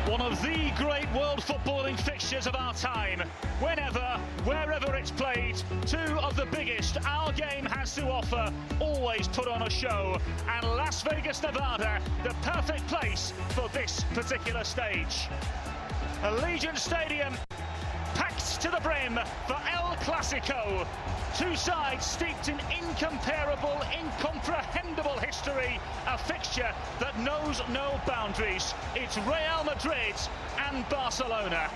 One of the great world footballing fixtures of our time. Whenever, wherever it's played, two of the biggest our game has to offer always put on a show. And Las Vegas, Nevada, the perfect place for this particular stage. Allegiant Stadium packed to the brim for El Clasico. Two sides steeped in incomparable, incomprehensible history. A fixture that knows no boundaries. It's Real Madrid and Barcelona.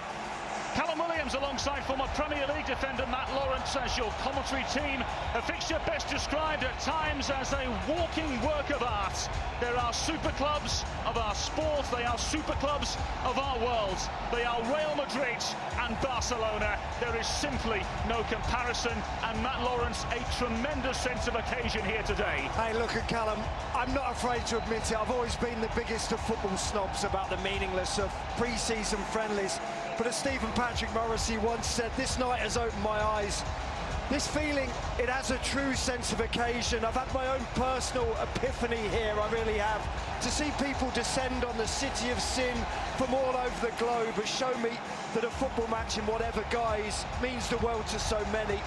Callum Williams alongside former Premier League defender Matt Lawrence as your commentary team. A fixture best described at times as a walking work of art. There are super clubs of our sport, they are super clubs of our world. They are Real Madrid and Barcelona. There is simply no comparison, and Matt Lawrence, a tremendous sense of occasion here today. Hey, look at Callum. I'm not afraid to admit it. I've always been the biggest of football snobs about the meaningless of pre-season friendlies. But as Stephen Patrick Morrissey once said, this night has opened my eyes. This feeling, it has a true sense of occasion. I've had my own personal epiphany here, I really have. To see people descend on the city of sin from all over the globe has shown me that a football match in whatever guise means the world to so many.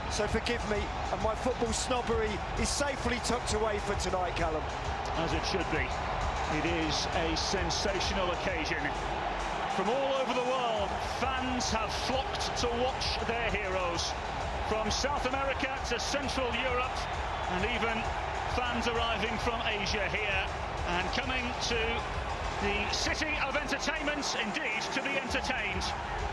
So forgive me, and my football snobbery is safely tucked away for tonight, Callum. As it should be. It is a sensational occasion. From all over the world, fans have flocked to watch their heroes. From South America to Central Europe, and even fans arriving from Asia here and coming to the city of entertainment, indeed, to be entertained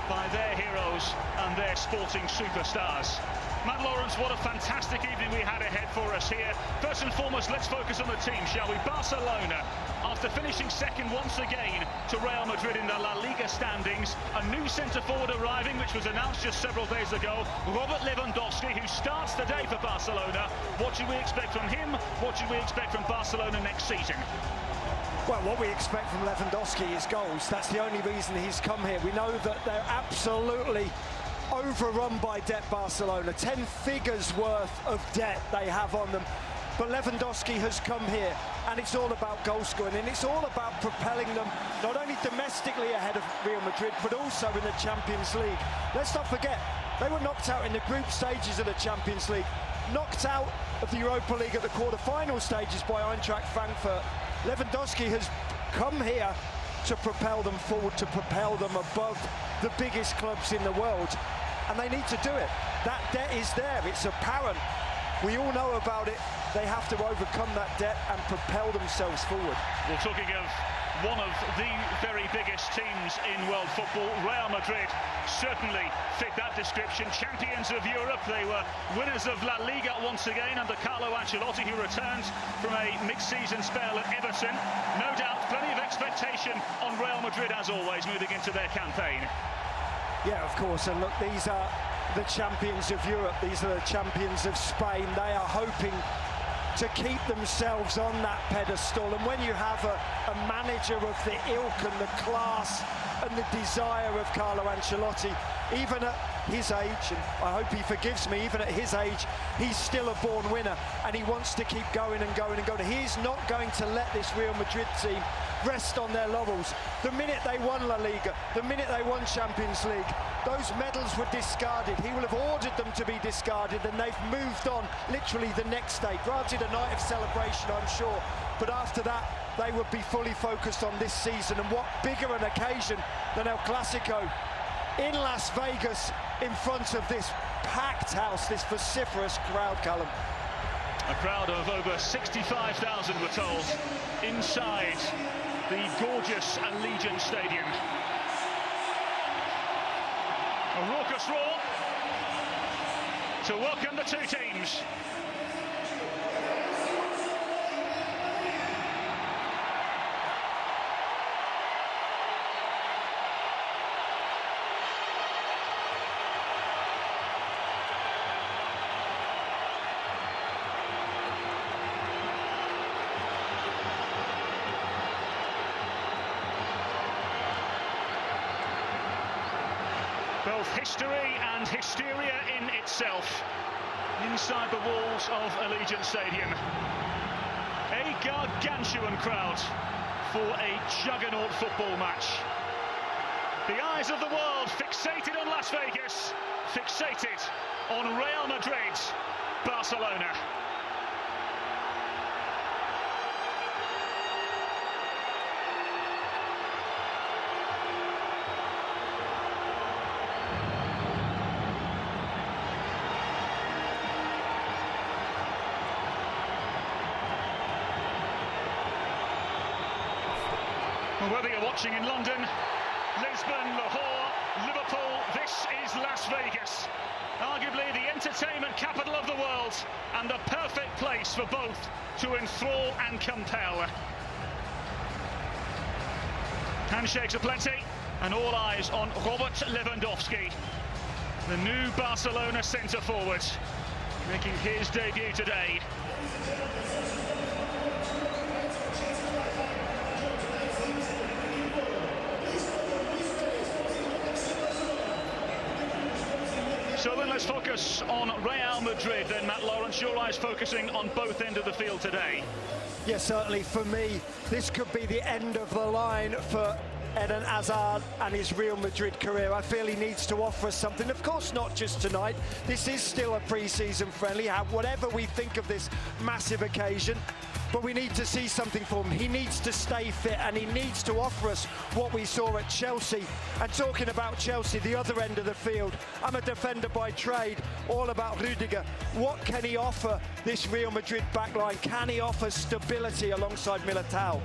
by their heroes and their sporting superstars. Matt Lawrence, what a fantastic evening we had ahead for us here. First and foremost, let's focus on the team, shall we? Barcelona, after finishing second once again to Real Madrid in the La Liga standings, a new centre-forward arriving, which was announced just several days ago, Robert Lewandowski, who starts today for Barcelona. What should we expect from him? What should we expect from Barcelona next season? Well, what we expect from Lewandowski is goals. That's the only reason he's come here. We know that they're absolutely overrun by debt, Barcelona. 10 figures worth of debt they have on them. But Lewandowski has come here, and it's all about goal scoring, and it's all about propelling them not only domestically ahead of Real Madrid, but also in the Champions League. Let's not forget, they were knocked out in the group stages of the Champions League, knocked out of the Europa League at the quarter-final stages by Eintracht Frankfurt. Lewandowski has come here to propel them forward, to propel them above the biggest clubs in the world, and they need to do it. That debt is there, it's apparent. We all know about it. They have to overcome that debt and propel themselves forward. Well, talking of one of the very biggest teams in world football, Real Madrid certainly fit that description. Champions of Europe, they were winners of La Liga once again under Carlo Ancelotti, who returned from a mid-season spell at Everton. No doubt, plenty of expectation on Real Madrid, as always, moving into their campaign. Yeah, of course, and look, these are the champions of Europe, these are the champions of Spain. They are hoping to keep themselves on that pedestal, and when you have a manager of the ilk and the class and the desire of Carlo Ancelotti, even at his age, and I hope he forgives me, even at his age, he's still a born winner, and he wants to keep going and going and going. He's not going to let this Real Madrid team rest on their laurels. The minute they won La Liga, the minute they won Champions League, those medals were discarded. He will have ordered them to be discarded, and they've moved on literally the next day. Granted, a night of celebration, I'm sure, but after that, they would be fully focused on this season. And what bigger an occasion than El Clasico in Las Vegas in front of this packed house, this vociferous crowd, Callum. A crowd of over 65,000, we're told, inside the gorgeous Allegiant Stadium. A raucous roar to welcome the two teams. Both history and hysteria in itself inside the walls of Allegiant Stadium. A gargantuan crowd for a juggernaut football match. The eyes of the world fixated on Las Vegas, fixated on Real Madrid, Barcelona. Well, whether you're watching in London, Lisbon, Lahore, Liverpool, this is Las Vegas. Arguably the entertainment capital of the world and the perfect place for both to enthrall and compel. Handshakes aplenty and all eyes on Robert Lewandowski, the new Barcelona centre-forward, making his debut today. So then let's focus on Real Madrid then, Matt Lawrence. Your eyes focusing on both ends of the field today. Yes, certainly for me, this could be the end of the line for Eden Hazard and his Real Madrid career. I feel he needs to offer us something. Of course, not just tonight. This is still a pre-season friendly, whatever we think of this massive occasion. But we need to see something from him. He needs to stay fit and he needs to offer us what we saw at Chelsea. And talking about Chelsea, the other end of the field, I'm a defender by trade, all about Rudiger. What can he offer this Real Madrid backline? Can he offer stability alongside Militao?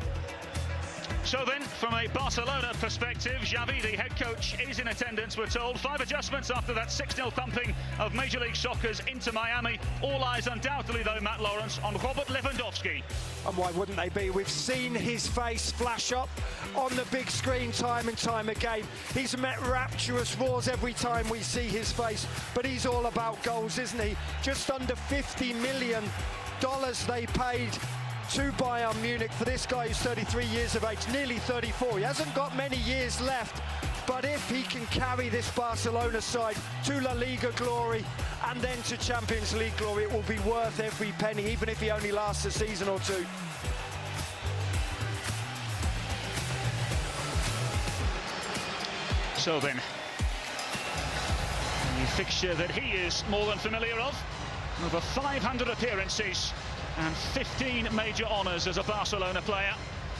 So then, from a Barcelona perspective, Xavi, the head coach, is in attendance, we're told. 5 adjustments after that 6-0 thumping of Major League Soccer's Inter Miami. All eyes undoubtedly, though, Matt Lawrence, on Robert Lewandowski. And why wouldn't they be? We've seen his face flash up on the big screen time and time again. He's met rapturous roars every time we see his face, but he's all about goals, isn't he? Just under $50 million they paid to Bayern Munich for this guy who's 33 years of age, nearly 34. He hasn't got many years left, but if he can carry this Barcelona side to La Liga glory and then to Champions League glory, it will be worth every penny, even if he only lasts a season or two. So then, the fixture that he is more than familiar of, over 500 appearances and 15 major honours as a Barcelona player,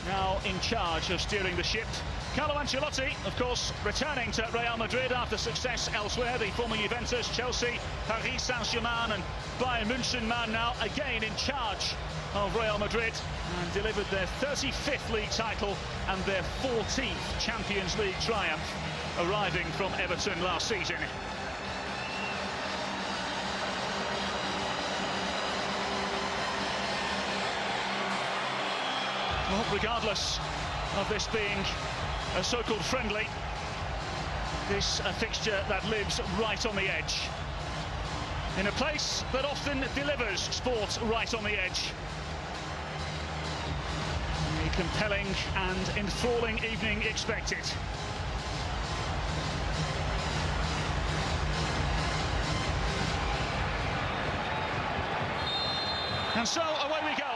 now in charge of steering the ship. Carlo Ancelotti, of course, returning to Real Madrid after success elsewhere. The former Juventus, Chelsea, Paris Saint-Germain and Bayern München man now again in charge of Real Madrid and delivered their 35th league title and their 14th Champions League triumph, arriving from Everton last season. Well, regardless of this being a so-called friendly, this a fixture that lives right on the edge. In a place that often delivers sport right on the edge. A compelling and enthralling evening expected. And so away we go.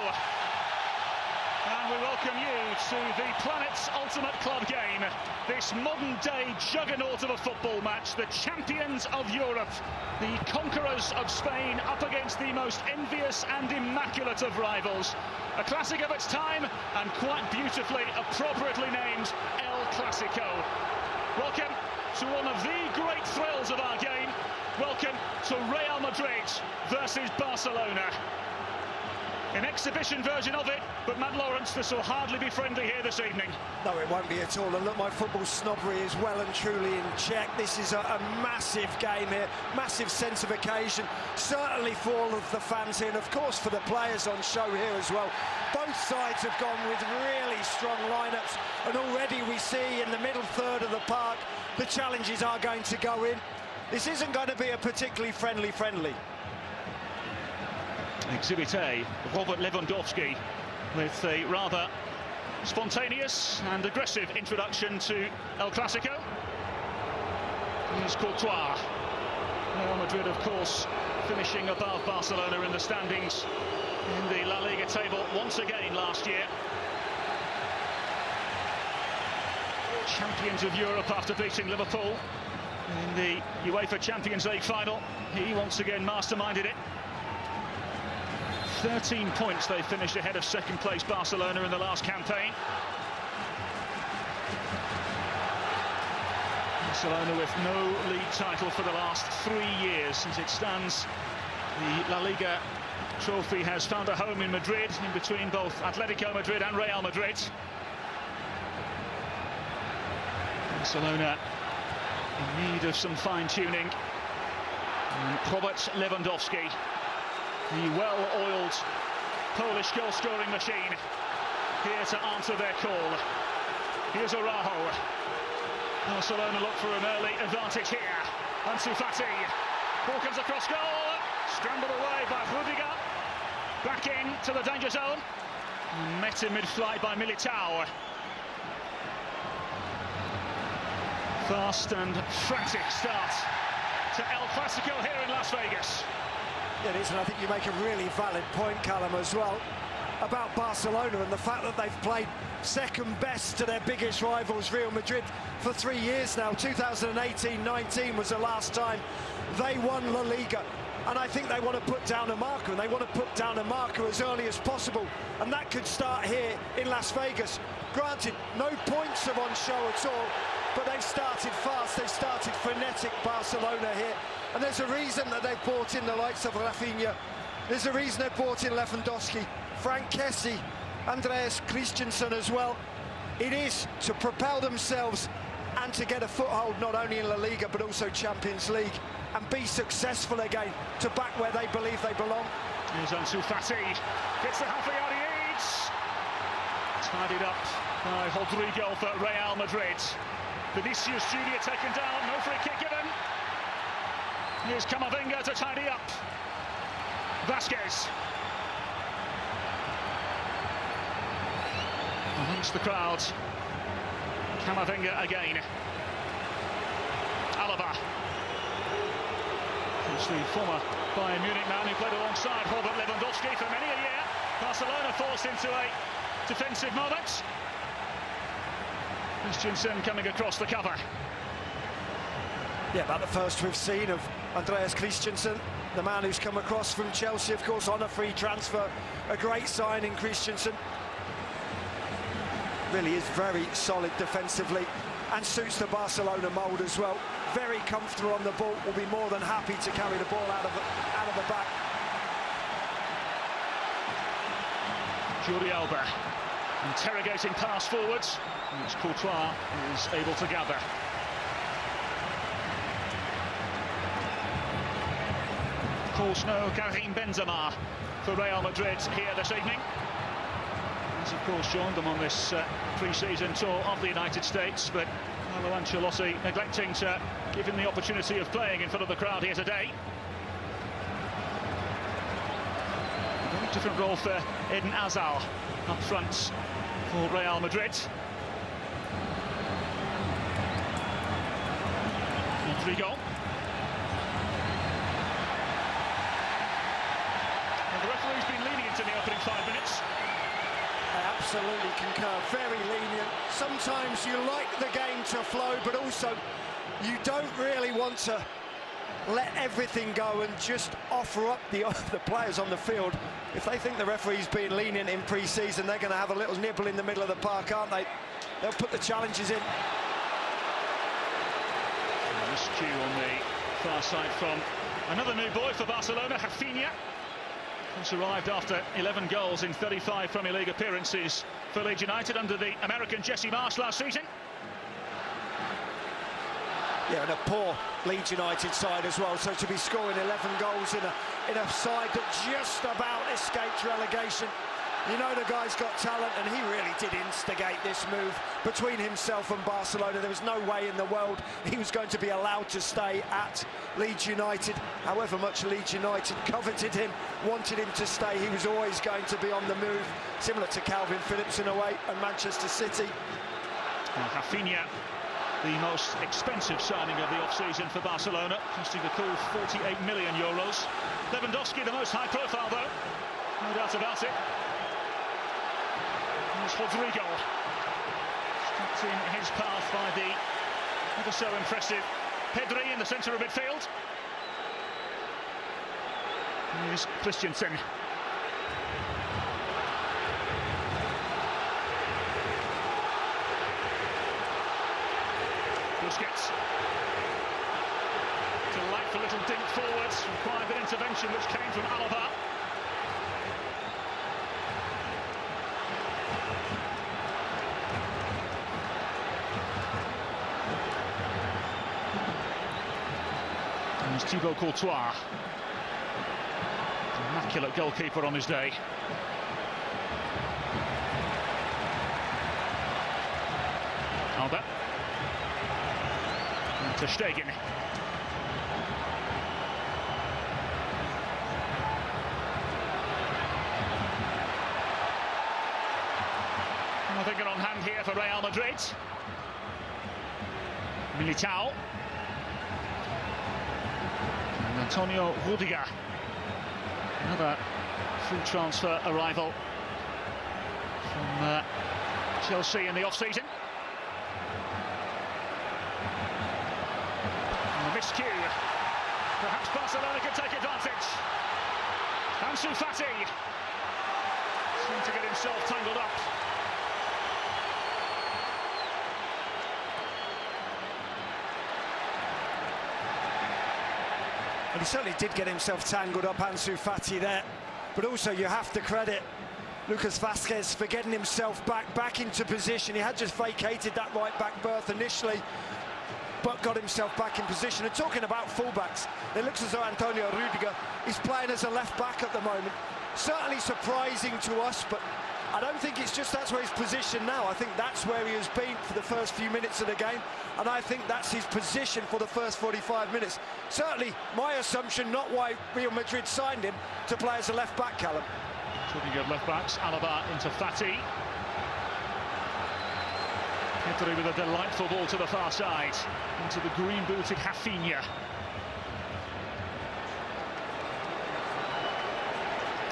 And we welcome you to the planet's ultimate club game. This modern-day juggernaut of a football match. The champions of Europe. The conquerors of Spain up against the most envious and immaculate of rivals. A classic of its time and quite beautifully, appropriately named El Clasico. Welcome to one of the great thrills of our game. Welcome to Real Madrid versus Barcelona. An exhibition version of it, but Matt Lawrence, this will hardly be friendly here this evening. No, it won't be at all. And look, my football snobbery is well and truly in check. This is a massive game here, massive sense of occasion, certainly for all of the fans here, and of course for the players on show here as well. Both sides have gone with really strong lineups, and already we see in the middle third of the park, the challenges are going to go in. This isn't going to be a particularly friendly. Exhibit A, Robert Lewandowski, with a rather spontaneous and aggressive introduction to El Clasico. Here's Courtois. Real Madrid, of course, finishing above Barcelona in the standings in the La Liga table once again last year. Champions of Europe after beating Liverpool in the UEFA Champions League final. He once again masterminded it. 13 points they finished ahead of second place Barcelona in the last campaign. Barcelona with no league title for the last 3 years. As it stands, the La Liga trophy has found a home in Madrid, in between both Atletico Madrid and Real Madrid. Barcelona in need of some fine-tuning. Robert Lewandowski, the well-oiled Polish goal-scoring machine, here to answer their call. Here's Araujo. Barcelona look for an early advantage here. Ansu Fati. Ball comes across goal. Scrambled away by Rudiger. Back in to the danger zone. Met in mid-flight by Militao. Fast and frantic start to El Clasico here in Las Vegas. It is, and I think you make a really valid point, Callum, as well, about Barcelona and the fact that they've played second best to their biggest rivals, Real Madrid, for 3 years now. 2018-19 was the last time they won La Liga. And I think they want to put down a marker, and they want to put down a marker as early as possible. And that could start here in Las Vegas. Granted, no points are on show at all, but they've started fast, they've started frenetic, Barcelona here. And there's a reason that they've brought in the likes of Rafinha. There's a reason they've brought in Lewandowski, Frank Kessie, Andreas Christensen as well. It is to propel themselves and to get a foothold not only in La Liga but also Champions League, and be successful again to back where they believe they belong. Here's Ansu Fati, gets the halfway out he needs. Tidied up by Rodrigo for Real Madrid. Vinicius Junior taken down, no free kick given. Here's Camavinga to tidy up. Vasquez. Amongst the crowd. Camavinga again. Alaba. It's the former Bayern Munich man who played alongside Robert Lewandowski for many a year. Barcelona forced into a defensive moment. Christensen coming across the cover. Yeah, about the first we've seen of Andreas Christensen, the man who's come across from Chelsea, of course, on a free transfer. A great signing, Christensen. Really is very solid defensively and suits the Barcelona mould as well. Very comfortable on the ball, will be more than happy to carry the ball out of the back. Jordi Alba interrogating pass forwards, which Courtois is able to gather. Of course, no Karim Benzema for Real Madrid here this evening. He's of course joined them on this pre-season tour of the United States, but Carlo Ancelotti neglecting to give him the opportunity of playing in front of the crowd here today. A very different role for Eden Hazard up front for Real Madrid. Rodrigo. And the referee's been lenient in the opening 5 minutes. I absolutely concur, very lenient. Sometimes you like the game to flow, but also you don't really want to let everything go and just offer up the players on the field. If they think the referee's been lenient in pre-season, they're going to have a little nibble in the middle of the park, aren't they? They'll put the challenges in. Miscue on the far side from another new boy for Barcelona, Rafinha. He's arrived after 11 goals in 35 Premier League appearances for Leeds United under the American Jesse Marsch last season. Yeah, and a poor Leeds United side as well, so to be scoring 11 goals in a side that just about escaped relegation. You know the guy's got talent, and he really did instigate this move between himself and Barcelona. There was no way in the world he was going to be allowed to stay at Leeds United. However much Leeds United coveted him, wanted him to stay, he was always going to be on the move, similar to Calvin Phillips in a way, and Manchester City. Well, Rafinha, the most expensive signing of the off-season for Barcelona, costing a cool €48 million. Lewandowski, the most high-profile, though, no doubt about it. Here's Rodrigo. in his path by the ever so impressive Pedri in the centre of midfield. Here's Christensen. Busquets. Delightful little dink forwards, required an intervention which came from Alaba. There's Thibaut Courtois. Immaculate goalkeeper on his day. Alba. And ter Stegen. I think on hand here for Real Madrid. Militao. And Antonio Rudiger. Another free transfer arrival from Chelsea in the off-season. And the miscue. Perhaps Barcelona could take advantage. Ansu Fati seemed to get himself tangled up. And he certainly did get himself tangled up, Ansu Fati there. But also you have to credit Lucas Vázquez for getting himself back into position. He had just vacated that right-back berth initially, but got himself back in position. And talking about fullbacks, it looks as though Antonio Rudiger is playing as a left-back at the moment. Certainly surprising to us, but I don't think it's just that's where he's positioned now. I think that's where he has been for the first few minutes of the game, and I think that's his position for the first 45 minutes. Certainly my assumption, not why Real Madrid signed him, to play as a left-back, Callum. Talking of left-backs, Alaba into Fati. Pedri with a delightful ball to the far side, into the green-booted Rafinha.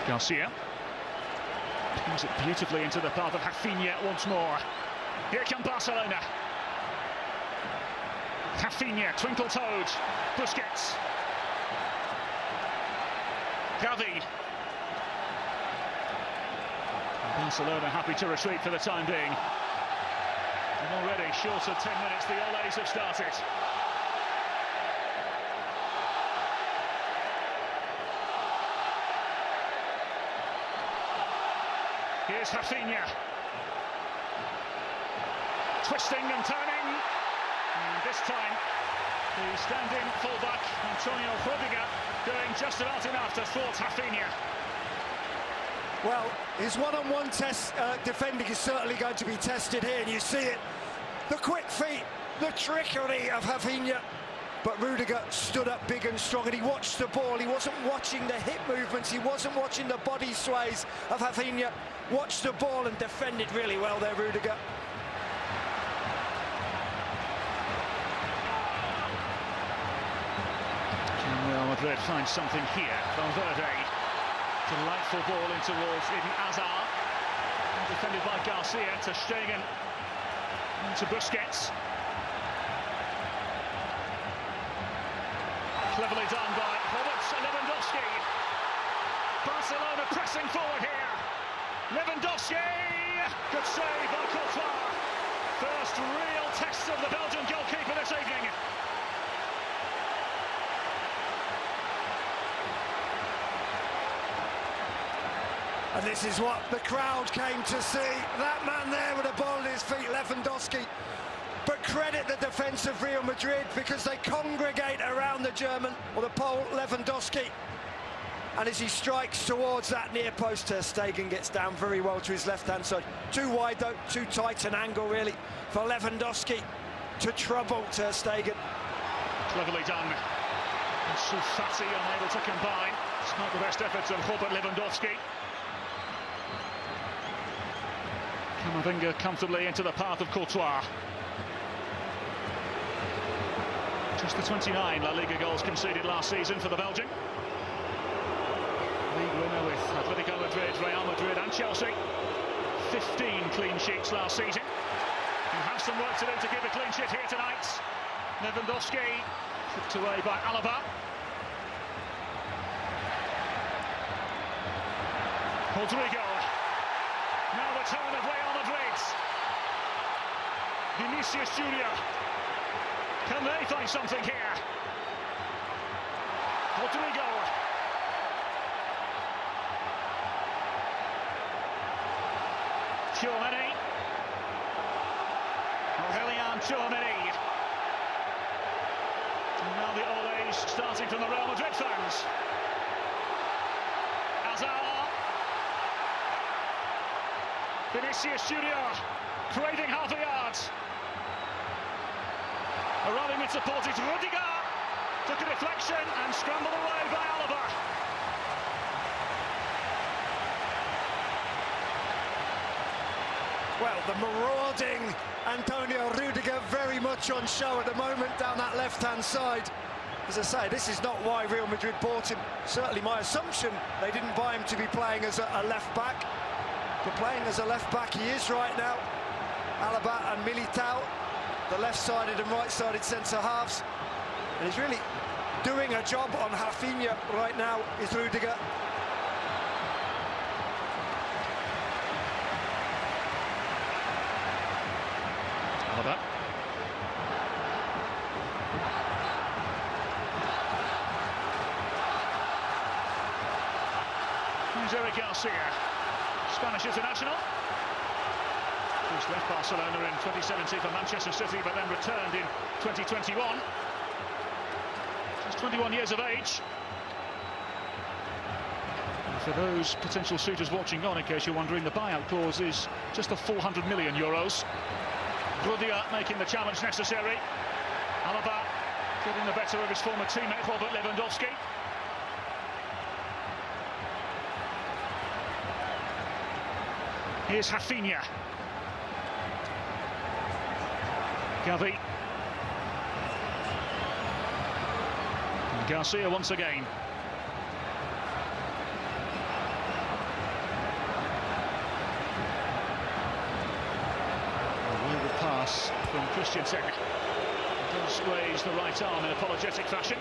Garcia. Moves it beautifully into the path of Rafinha once more. Here come Barcelona. Rafinha, twinkle-toed. Busquets. Gavi. Barcelona happy to retreat for the time being. And already, short of 10 minutes, the Olays have started. Here's Rafinha. Twisting and turning. And this time, the standing fullback, Antonio Rudiger, doing just about enough to thwart Rafinha. Well, his one-on-one defending is certainly going to be tested here, and you see it. The quick feet, the trickery of Rafinha. But Rudiger stood up big and strong, and he watched the ball. He wasn't watching the hip movements. He wasn't watching the body sways of Rafinha. Watched the ball and defended really well there, Rudiger. Can Real Madrid find something here? Valverde. Delightful ball in towards Eden Hazard. Defended by Garcia. Ter Stegen into Busquets. Cleverly done by Robert Lewandowski. Barcelona pressing forward here. Lewandowski! Good save by Courtois. First real test of the Belgian goalkeeper this evening. And this is what the crowd came to see. That man there with a ball at his feet, Lewandowski. But credit the defence of Real Madrid, because they congregate around the German, or the Pole, Lewandowski. And as he strikes towards that near post, ter Stegen gets down very well to his left-hand side. Too wide though, too tight an angle really for Lewandowski to trouble ter Stegen. Cleverly done. Ansu Fati unable to combine. It's not the best efforts of Robert Lewandowski. Camavinga comfortably into the path of Courtois. Just the 29 La Liga goals conceded last season for the Belgian. League winner with Atletico Madrid, Real Madrid and Chelsea. 15 clean sheets last season. He has some work to do to keep a clean sheet here tonight. Lewandowski put away by Alaba. Rodrigo. Now the turn of Real Madrid. Vinicius Junior. Can they find something here? Rodrigo. Tchouaméni. Aurélien Tchouaméni. And now the Olés starting from the Real Madrid fans. Hazard. Vinicius Junior craving half a yard. Arriving with support is Rudiger. Took a deflection and scrambled away by Alaba. Well, the marauding Antonio Rudiger very much on show at the moment down that left-hand side. As I say, this is not why Real Madrid bought him. Certainly my assumption they didn't buy him to be playing as a left-back. But playing as a left-back he is right now. Alaba and Militao, the left-sided and right-sided centre-halves. And he's really doing a job on Rafinha right now, is Rudiger. Alaba. Here's Eric Garcia, Spanish international. He's left Barcelona in 2017 for Manchester City, but then returned in 2021. He's 21 years of age. And for those potential suitors watching on, in case you're wondering, the buyout clause is just the 400 million euros. Rudiger making the challenge necessary. Alaba getting the better of his former teammate Robert Lewandowski. Here's Rafinha. Gavi. And Garcia once again. Pass from Christensen. Does raise the right arm in apologetic fashion.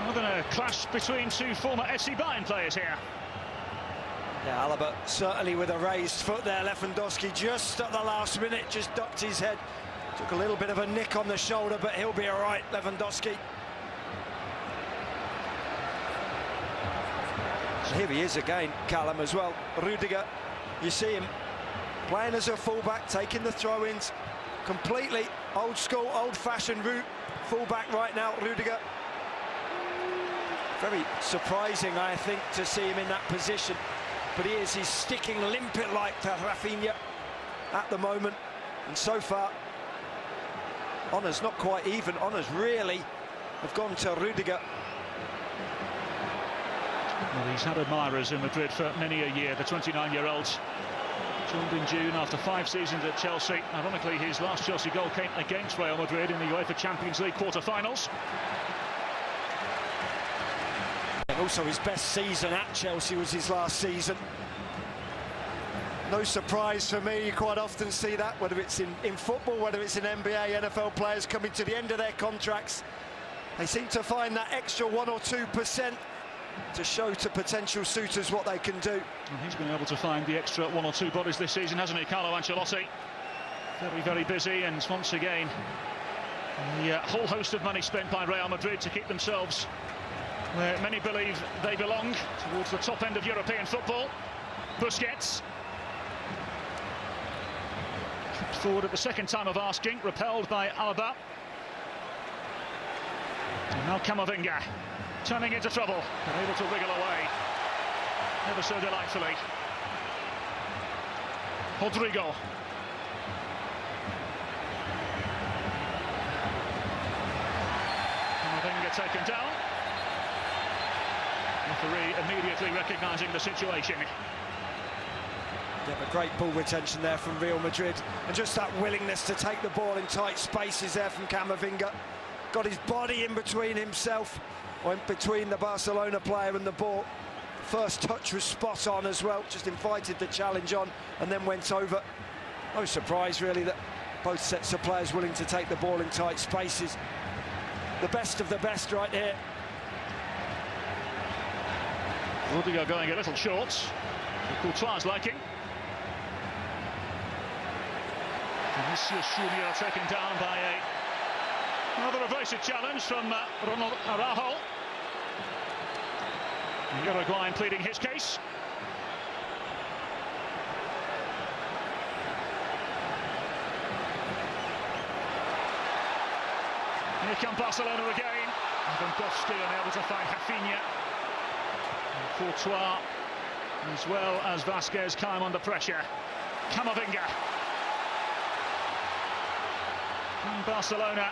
More than a clash between two former FC Bayern players here. Yeah, Alaba certainly with a raised foot there. Lewandowski just at the last minute just ducked his head. Took a little bit of a nick on the shoulder, but he'll be all right, Lewandowski. So here he is again, Callum, as well. Rudiger, you see him playing as a fullback, taking the throw-ins, completely old school, old-fashioned route fullback right now, Rudiger. Very surprising, I think, to see him in that position. But he's sticking limpet-like to Rafinha at the moment. And so far, honours not quite even. Honours really have gone to Rudiger. Well, he's had admirers in Madrid for many a year, the 29-year-old. Joined in June after 5 seasons at Chelsea. Ironically, his last Chelsea goal came against Real Madrid in the UEFA Champions League quarter-finals. And also his best season at Chelsea was his last season. No surprise for me, you quite often see that, whether it's in football, whether it's in NBA, NFL players coming to the end of their contracts. They seem to find that extra 1 or 2% to show to potential suitors what they can do. And he's been able to find the extra 1 or 2 bodies this season, hasn't he, Carlo Ancelotti? Very, very busy, and once again, a whole host of money spent by Real Madrid to keep themselves where many believe they belong, towards the top end of European football. Busquets. Kicked forward at the second time of asking, repelled by Alaba. And now Camavinga, turning into trouble, and able to wriggle away, never so delightfully. Rodrigo. Camavinga taken down. Referee immediately recognising the situation. Yeah, but great ball retention there from Real Madrid, and just that willingness to take the ball in tight spaces there from Camavinga. Got his body in between himself, or in between the Barcelona player and the ball. First touch was spot on as well, just invited the challenge on and then went over. No surprise, really, that both sets of players willing to take the ball in tight spaces. The best of the best right here. Rudiger going a little short. For Courtois' liking. Vinicius Junior taken down by another evasive challenge from Ronald Araujo. The Uruguayan pleading his case. Here come Barcelona again. Lewandowski unable to find Rafinha. And Courtois, as well as Vasquez, calm under pressure. Camavinga. And Barcelona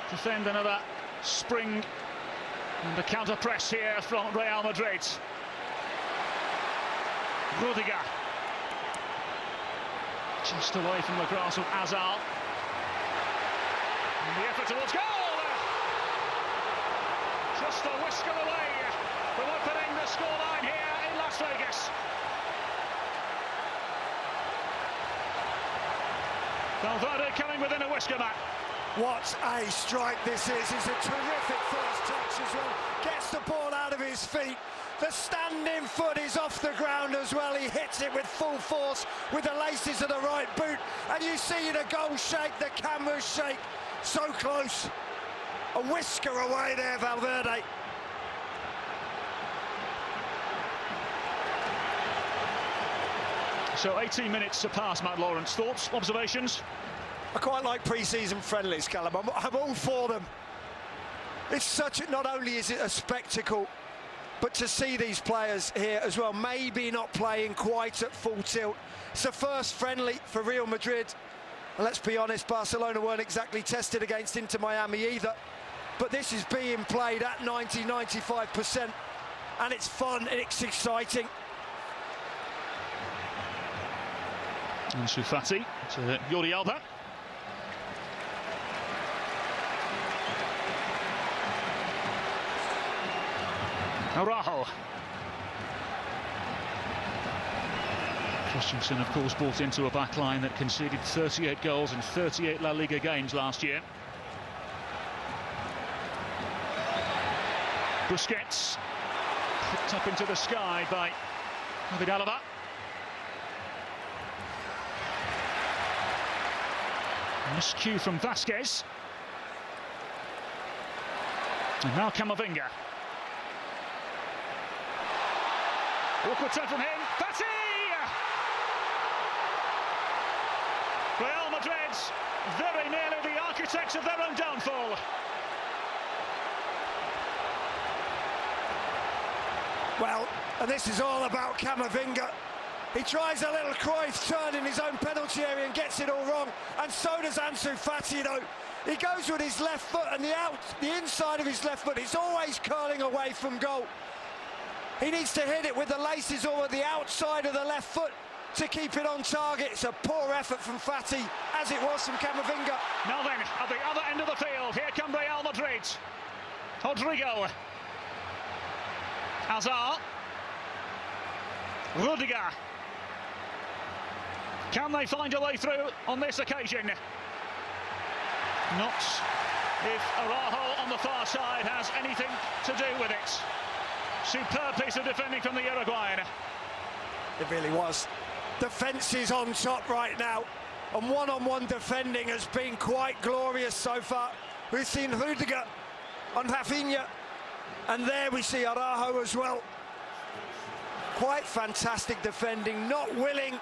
defend another spring and the counter press here from Real Madrid. Rudiger. Just away from the grasp of Azar. And the effort towards goal! Just a whisker away from opening the scoreline here in Las Vegas. Valverde coming within a whisker, Matt. What a strike this is. It's a terrific first touch as well. Gets the ball out of his feet. The standing foot is off the ground as well. He hits it with full force with the laces of the right boot. And you see the goal shake, the cameras shake. So close. A whisker away there, Valverde. So 18 minutes to pass, Matt Lawrence. Thoughts, observations? I quite like pre-season friendlies, Callum. I'm all for them. It's such not only is it a spectacle, but to see these players here as well, maybe not playing quite at full tilt. It's the first friendly for Real Madrid. And let's be honest, Barcelona weren't exactly tested against Inter Miami either. But this is being played at 90–95%. And it's fun and it's exciting. Ansu Fati to Jordi Alba. Araujo. Christensen, of course, brought into a backline that conceded 38 goals in 38 La Liga games last year. Busquets, picked up into the sky by David Alaba. Miscue from Vasquez. And now Camavinga. Awkward turn from him. Fati! Real Madrid very nearly the architects of their own downfall. Well, and this is all about Camavinga. He tries a little Cruyff turn in his own penalty area and gets it all wrong. And so does Ansu Fati, though. He goes with his left foot and the inside of his left foot is always curling away from goal. He needs to hit it with the laces or with the outside of the left foot to keep it on target. It's a poor effort from Fati, as it was from Camavinga. Now then, at the other end of the field, here come Real Madrid. Rodrigo. Hazard. Rudiger. Can they find a way through on this occasion? Not if Araujo on the far side has anything to do with it. Superb piece of defending from the Uruguayan. It really was. Defence is on top right now, and one-on-one defending has been quite glorious so far. We've seen Rudiger on Rafinha, and there we see Araujo as well. Quite fantastic defending, not willing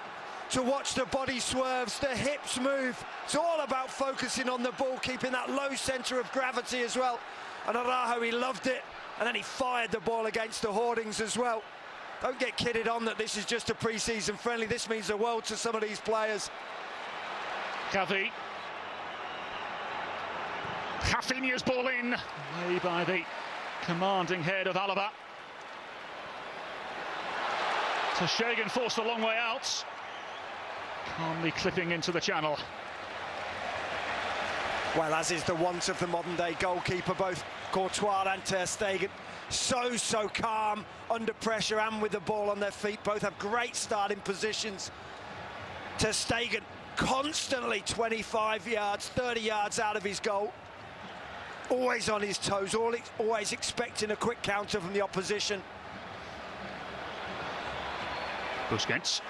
to watch the body swerves, the hips move. It's all about focusing on the ball, keeping that low centre of gravity as well. And Araujo, he loved it, and then he fired the ball against the hoardings as well. Don't get kidded on that this is just a pre-season friendly. This means the world to some of these players. Gavi. Rafinha's ball in. Way by the commanding head of Alaba. So Shagan forced a long way out. Calmly clipping into the channel. Well, as is the want of the modern-day goalkeeper, both Courtois and Ter Stegen. So calm under pressure and with the ball on their feet. Both have great starting positions. Ter Stegen constantly 25 yards, 30 yards out of his goal. Always on his toes, always expecting a quick counter from the opposition. Busquets.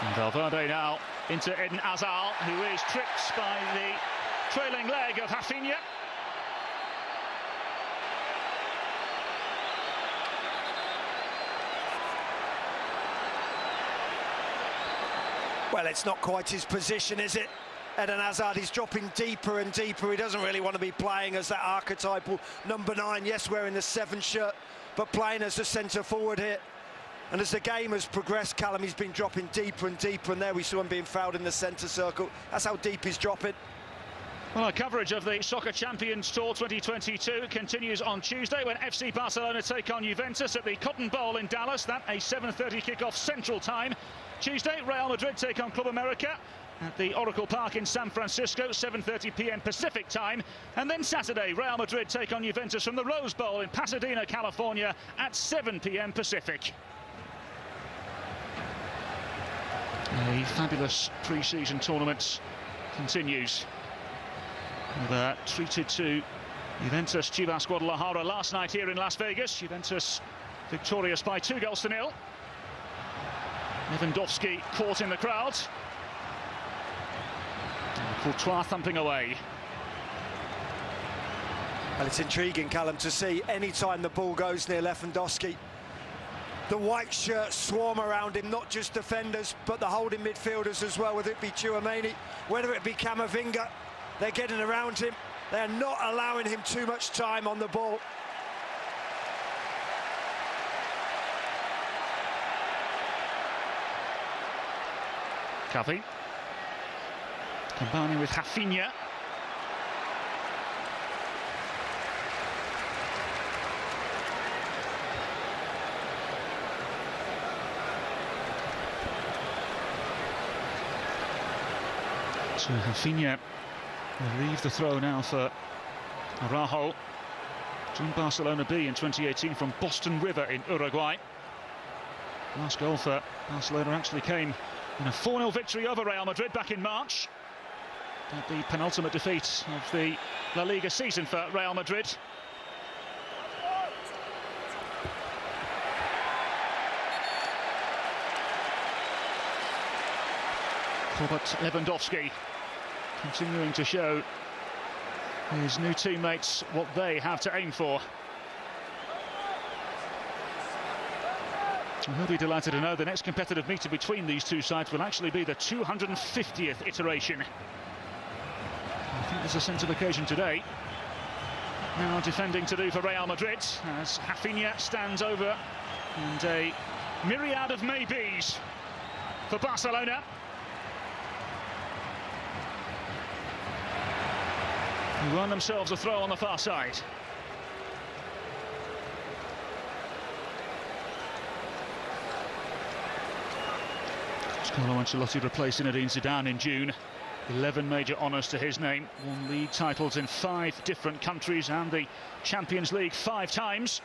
And Valverde now into Eden Hazard, who is tripped by the trailing leg of Rafinha. Well, it's not quite his position, is it? Eden Hazard is dropping deeper and deeper. He doesn't really want to be playing as that archetypal number 9. Yes, wearing the 7 shirt, but playing as a centre forward here. And as the game has progressed, Callum, he's been dropping deeper and deeper, and there we saw him being fouled in the centre circle. That's how deep he's dropping. Well, our coverage of the Soccer Champions Tour 2022 continues on Tuesday when FC Barcelona take on Juventus at the Cotton Bowl in Dallas. That a 7:30 kickoff Central Time. Tuesday, Real Madrid take on Club America at the Oracle Park in San Francisco, 7:30 p.m. Pacific Time. And then Saturday, Real Madrid take on Juventus from the Rose Bowl in Pasadena, California at 7 p.m. Pacific. A fabulous pre-season tournament continues. Treated to Juventus Chivas Guadalajara last night here in Las Vegas. Juventus victorious by 2-0. Lewandowski caught in the crowd. And Courtois thumping away. Well, it's intriguing, Callum, to see any time the ball goes near Lewandowski, the white shirts swarm around him, not just defenders, but the holding midfielders as well, whether it be Tchouaméni, whether it be Camavinga. They're getting around him. They're not allowing him too much time on the ball. Cavi combining with Rafinha. So Rafinha will leave the throw now for Araujo. Joined Barcelona B in 2018 from Boston River in Uruguay. Last goal for Barcelona actually came in a 4-0 victory over Real Madrid back in March. At the penultimate defeat of the La Liga season for Real Madrid. Robert Lewandowski continuing to show his new teammates what they have to aim for. We'll be delighted to know the next competitive meeting between these two sides will actually be the 250th iteration. I think there's a sense of occasion today. Now defending to do for Real Madrid as Rafinha stands over, and a myriad of maybes for Barcelona. Who won themselves a throw on the far side. Carlo Ancelotti replaced Zinedine Zidane in June. 11 major honours to his name. Won league titles in 5 different countries and the Champions League 5 times.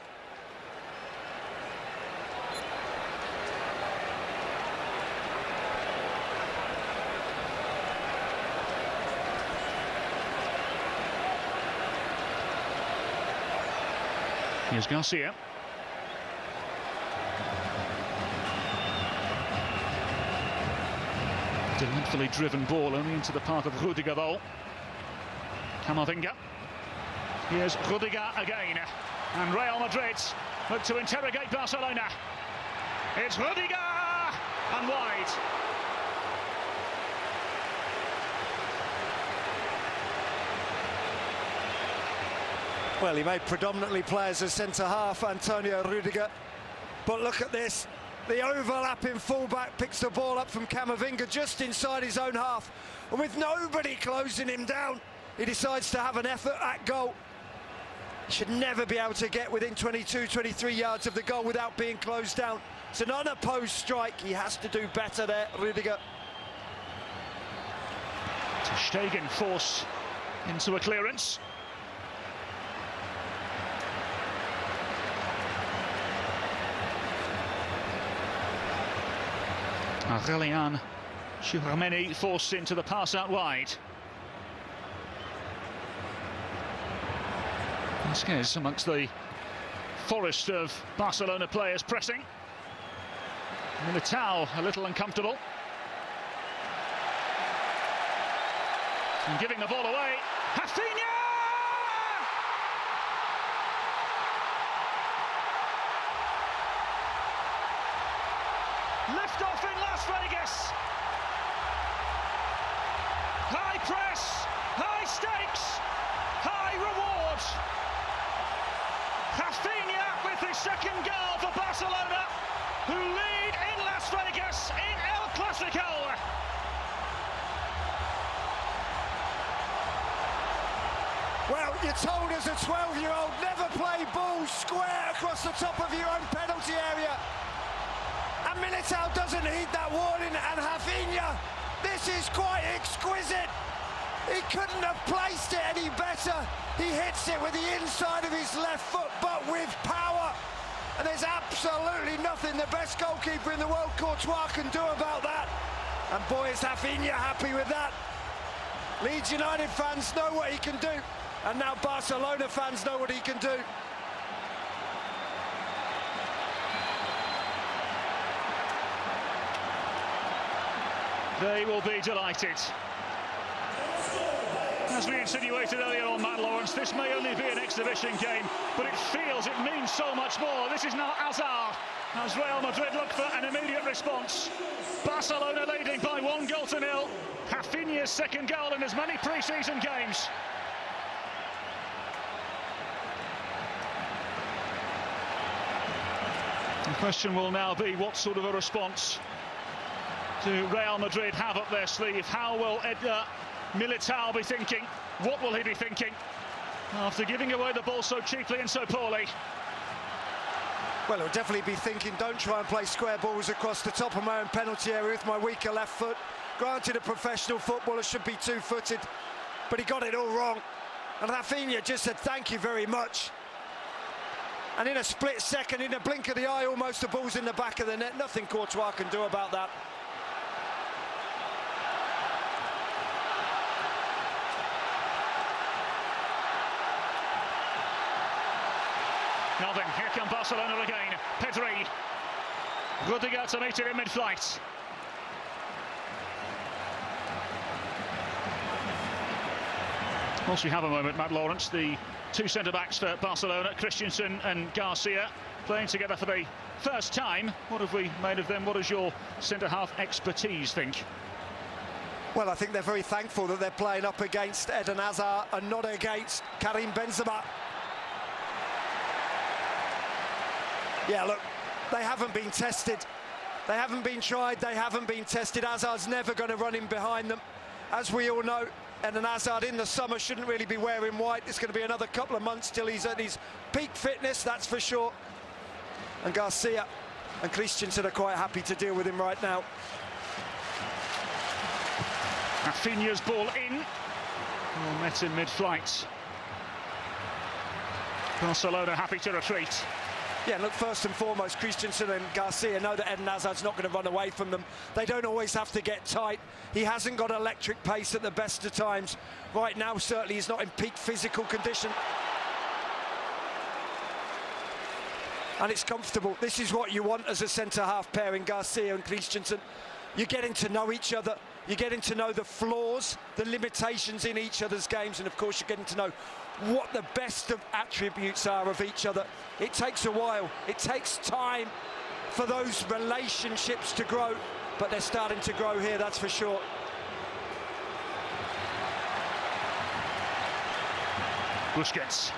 Here's Garcia. Delightfully driven ball only into the path of Rudiger though. Camavinga. Here's Rudiger again. And Real Madrid look to interrogate Barcelona. It's Rudiger! And wide. Well, he may predominantly play as a centre-half, Antonio Rudiger. But look at this. The overlapping fullback picks the ball up from Camavinga just inside his own half. And with nobody closing him down, he decides to have an effort at goal. He should never be able to get within 22, 23 yards of the goal without being closed down. It's an unopposed strike. He has to do better there, Rudiger. Ter Stegen force into a clearance. Aurelian Tchouameni forced into the pass out wide. Vasquez amongst the forest of Barcelona players pressing. Militao a little uncomfortable. And giving the ball away. Rafinha! Lift off in Las Vegas. High press, high stakes, high reward. Rafinha with his second goal for Barcelona, who lead in Las Vegas in El Clasico. Well, you're told as a 12-year-old never play balls square across the top of your own penalty area. And Militao doesn't heed that warning, and Rafinha, this is quite exquisite. He couldn't have placed it any better. He hits it with the inside of his left foot, but with power. And there's absolutely nothing the best goalkeeper in the world, Courtois, can do about that. And boy, is Rafinha happy with that. Leeds United fans know what he can do, and now Barcelona fans know what he can do. They will be delighted. As we insinuated earlier on, Matt Lawrence, this may only be an exhibition game, but it means so much more. This is now Hazard, as Real Madrid look for an immediate response. Barcelona leading by 1-0. Rafinha's second goal in as many pre-season games. The question will now be what sort of a response do Real Madrid have up their sleeve? How will Militao be thinking? What will he be thinking after giving away the ball so cheaply and so poorly? Well, he'll definitely be thinking, don't try and play square balls across the top of my own penalty area with my weaker left foot. Granted, a professional footballer should be two-footed, but he got it all wrong. And Rafinha just said, thank you very much. And in a split second, in a blink of the eye, almost the ball's in the back of the net. Nothing Courtois can do about that. Now then, here come Barcelona again. Pedri. Rudiger to meet it in mid-flight. Whilst we have a moment, Matt Lawrence, the two centre-backs for Barcelona, Christensen and Garcia, playing together for the first time. What have we made of them? What does your centre-half expertise think? Well, I think they're very thankful that they're playing up against Eden Hazard and not against Karim Benzema. Yeah, look, they haven't been tested. They haven't been tried, they haven't been tested. Hazard's never going to run in behind them. As we all know, Eden Hazard in the summer shouldn't really be wearing white. It's going to be another couple of months till he's at his peak fitness, that's for sure. And Garcia and Christensen are quite happy to deal with him right now. Rafinha's ball in. Well, met in mid-flight. Barcelona happy to retreat. Yeah, look, first and foremost, Christensen and Garcia know that Eden Hazard's not going to run away from them. They don't always have to get tight. He hasn't got electric pace at the best of times. Right now, certainly, he's not in peak physical condition. And it's comfortable. This is what you want as a centre-half pairing, Garcia and Christensen. You're getting to know each other. You're getting to know the flaws, the limitations in each other's games, and of course you're getting to know what the best of attributes are of each other. It takes a while, it takes time for those relationships to grow, but they're starting to grow here, that's for sure. Busquets.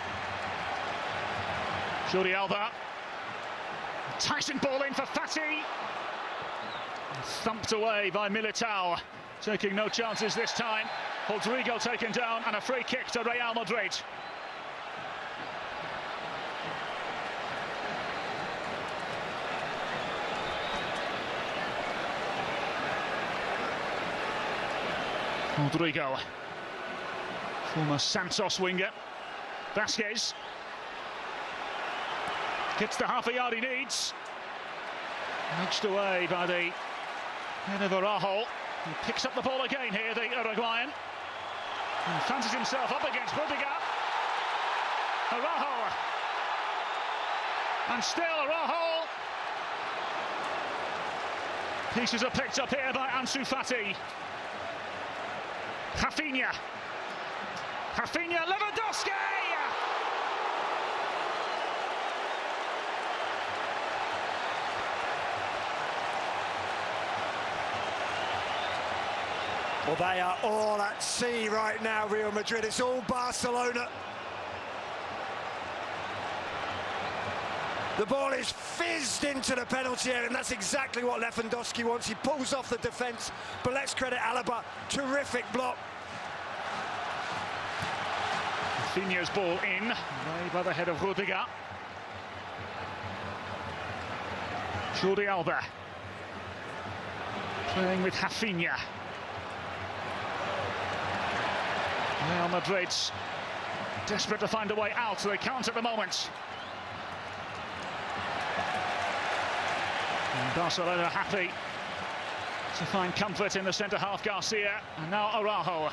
Jordi Alba. Tyson ball in for Fati. Thumped away by Militao, taking no chances this time. Rodrigo taken down and a free kick to Real Madrid. Rodrigo, former Santos winger. Vasquez gets the half a yard he needs. Nudged away by the head of Araujo. He picks up the ball again here, the Uruguayan. And fancies himself up against Rudiger. Araujo. And still Araujo. Pieces are picked up here by Ansu Fati. Rafinha. Rafinha, Lewandowski! Well, they are all at sea right now, Real Madrid. It's all Barcelona. The ball is fizzed into the penalty area, and that's exactly what Lewandowski wants. He pulls off the defence, but let's credit Alaba. Terrific block. Rafinha's ball in, way by the head of Rudiger. Jordi Alba playing with Rafinha. Real Madrid's desperate to find a way out. They can't at the moment. And Barcelona happy to find comfort in the centre-half Garcia. And now Araujo.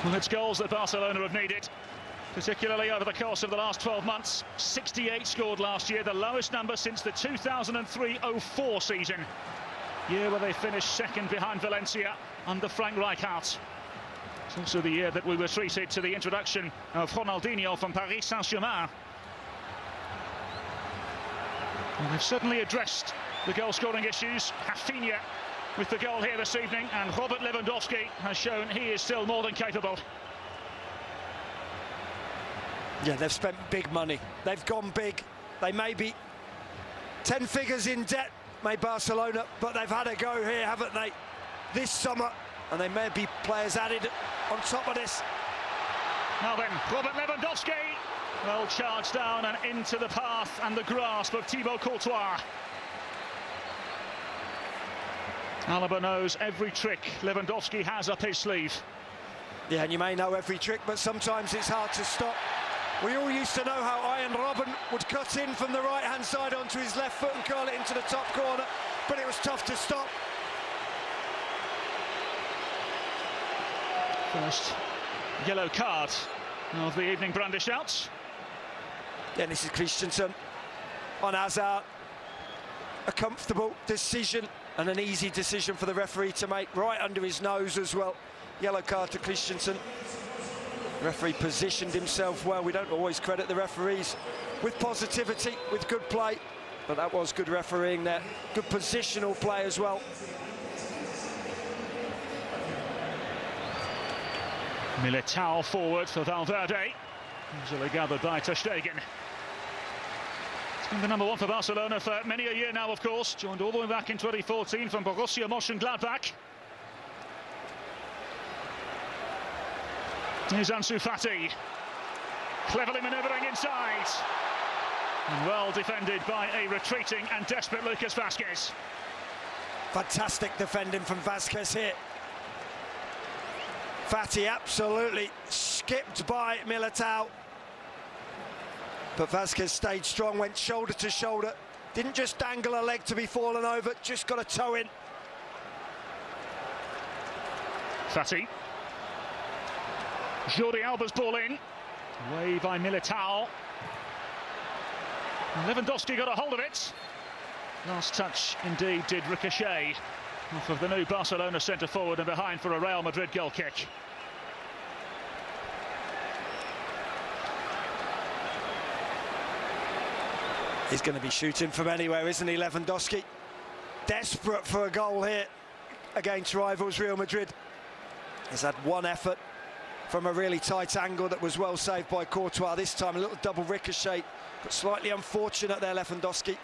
Well, it's goals that Barcelona have needed, particularly over the course of the last 12 months. 68 scored last year, the lowest number since the 2003-04 season. Year where they finished second behind Valencia under Frank Rijkaard. It's also the year that we were treated to the introduction of Ronaldinho from Paris Saint-Germain. And they've certainly addressed the goal-scoring issues. Rafinha with the goal here this evening, and Robert Lewandowski has shown he is still more than capable. Yeah, they've spent big money. They've gone big. They may be 10 figures in debt, may Barcelona, but they've had a go here, haven't they, this summer? And they may be players added on top of this. Now then, Robert Lewandowski, well charged down and into the path and the grasp of Thibaut Courtois. Alaba knows every trick Lewandowski has up his sleeve. Yeah, and you may know every trick, but sometimes it's hard to stop. We all used to know how Iron Robben would cut in from the right-hand side onto his left foot and curl it into the top corner, but it was tough to stop. First yellow card of the evening brandished out. Yeah, this is Christensen on Hazard. A comfortable decision and an easy decision for the referee to make, right under his nose as well. Yellow card to Christensen. The referee positioned himself well. We don't always credit the referees with positivity, with good play, but that was good refereeing there. Good positional play as well. Militao forward for Valverde. Easily gathered by Ter Stegen. He's been the number one for Barcelona for many a year now, of course. Joined all the way back in 2014 from Borussia Mönchengladbach. Here's Ansu Fati. Cleverly manoeuvring inside. And well defended by a retreating and desperate Lucas Vázquez. Fantastic defending from Vázquez here. Fati absolutely skipped by Militao. But Vázquez stayed strong, went shoulder to shoulder. Didn't just dangle a leg to be fallen over, just got a toe in. Fati. Jordi Alba's ball in. Away by Militao. And Lewandowski got a hold of it. Last touch indeed did ricochet off of the new Barcelona centre forward and behind for a Real Madrid goal kick. He's going to be shooting from anywhere, isn't he, Lewandowski? Desperate for a goal here against rivals Real Madrid. He's had one effort from a really tight angle that was well saved by Courtois. This time a little double ricochet, but slightly unfortunate there, Lewandowski.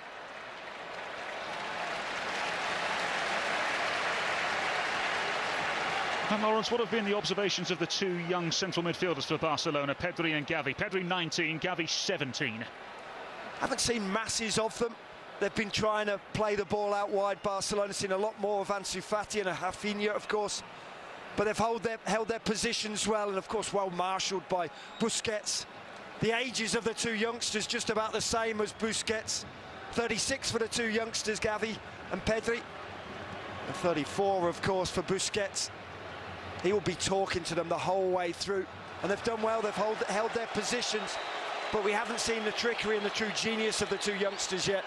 And Lawrence, what have been the observations of the two young central midfielders for Barcelona, Pedri and Gavi? Pedri 19, Gavi 17. Haven't seen masses of them. They've been trying to play the ball out wide. Barcelona seen a lot more of Ansu Fati and Rafinha, of course. But they've held their positions well, and of course well marshalled by Busquets. The ages of the two youngsters just about the same as Busquets. 36 for the two youngsters, Gavi and Pedri. And 34, of course, for Busquets. He will be talking to them the whole way through. And they've done well, they've held their positions. But we haven't seen the trickery and the true genius of the two youngsters yet.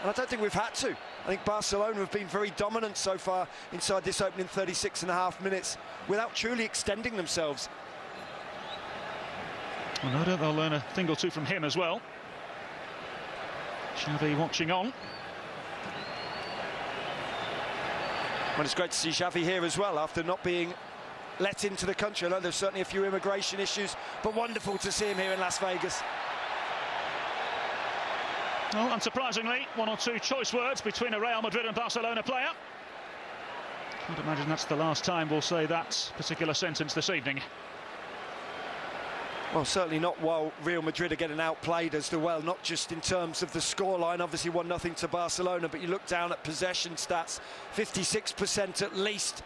And I don't think we've had to. I think Barcelona have been very dominant so far inside this opening 36.5 minutes without truly extending themselves. Well, no doubt they'll learn a thing or two from him as well. Xavi watching on. Well, it's great to see Xavi here as well after not being let into the country. I know there's certainly a few immigration issues, but wonderful to see him here in Las Vegas. Well, unsurprisingly, one or two choice words between a Real Madrid and Barcelona player. Can't imagine that's the last time we'll say that particular sentence this evening. Well, certainly not while Real Madrid are getting outplayed as well, not just in terms of the scoreline, obviously 1-0 to Barcelona, but you look down at possession stats, 56% at least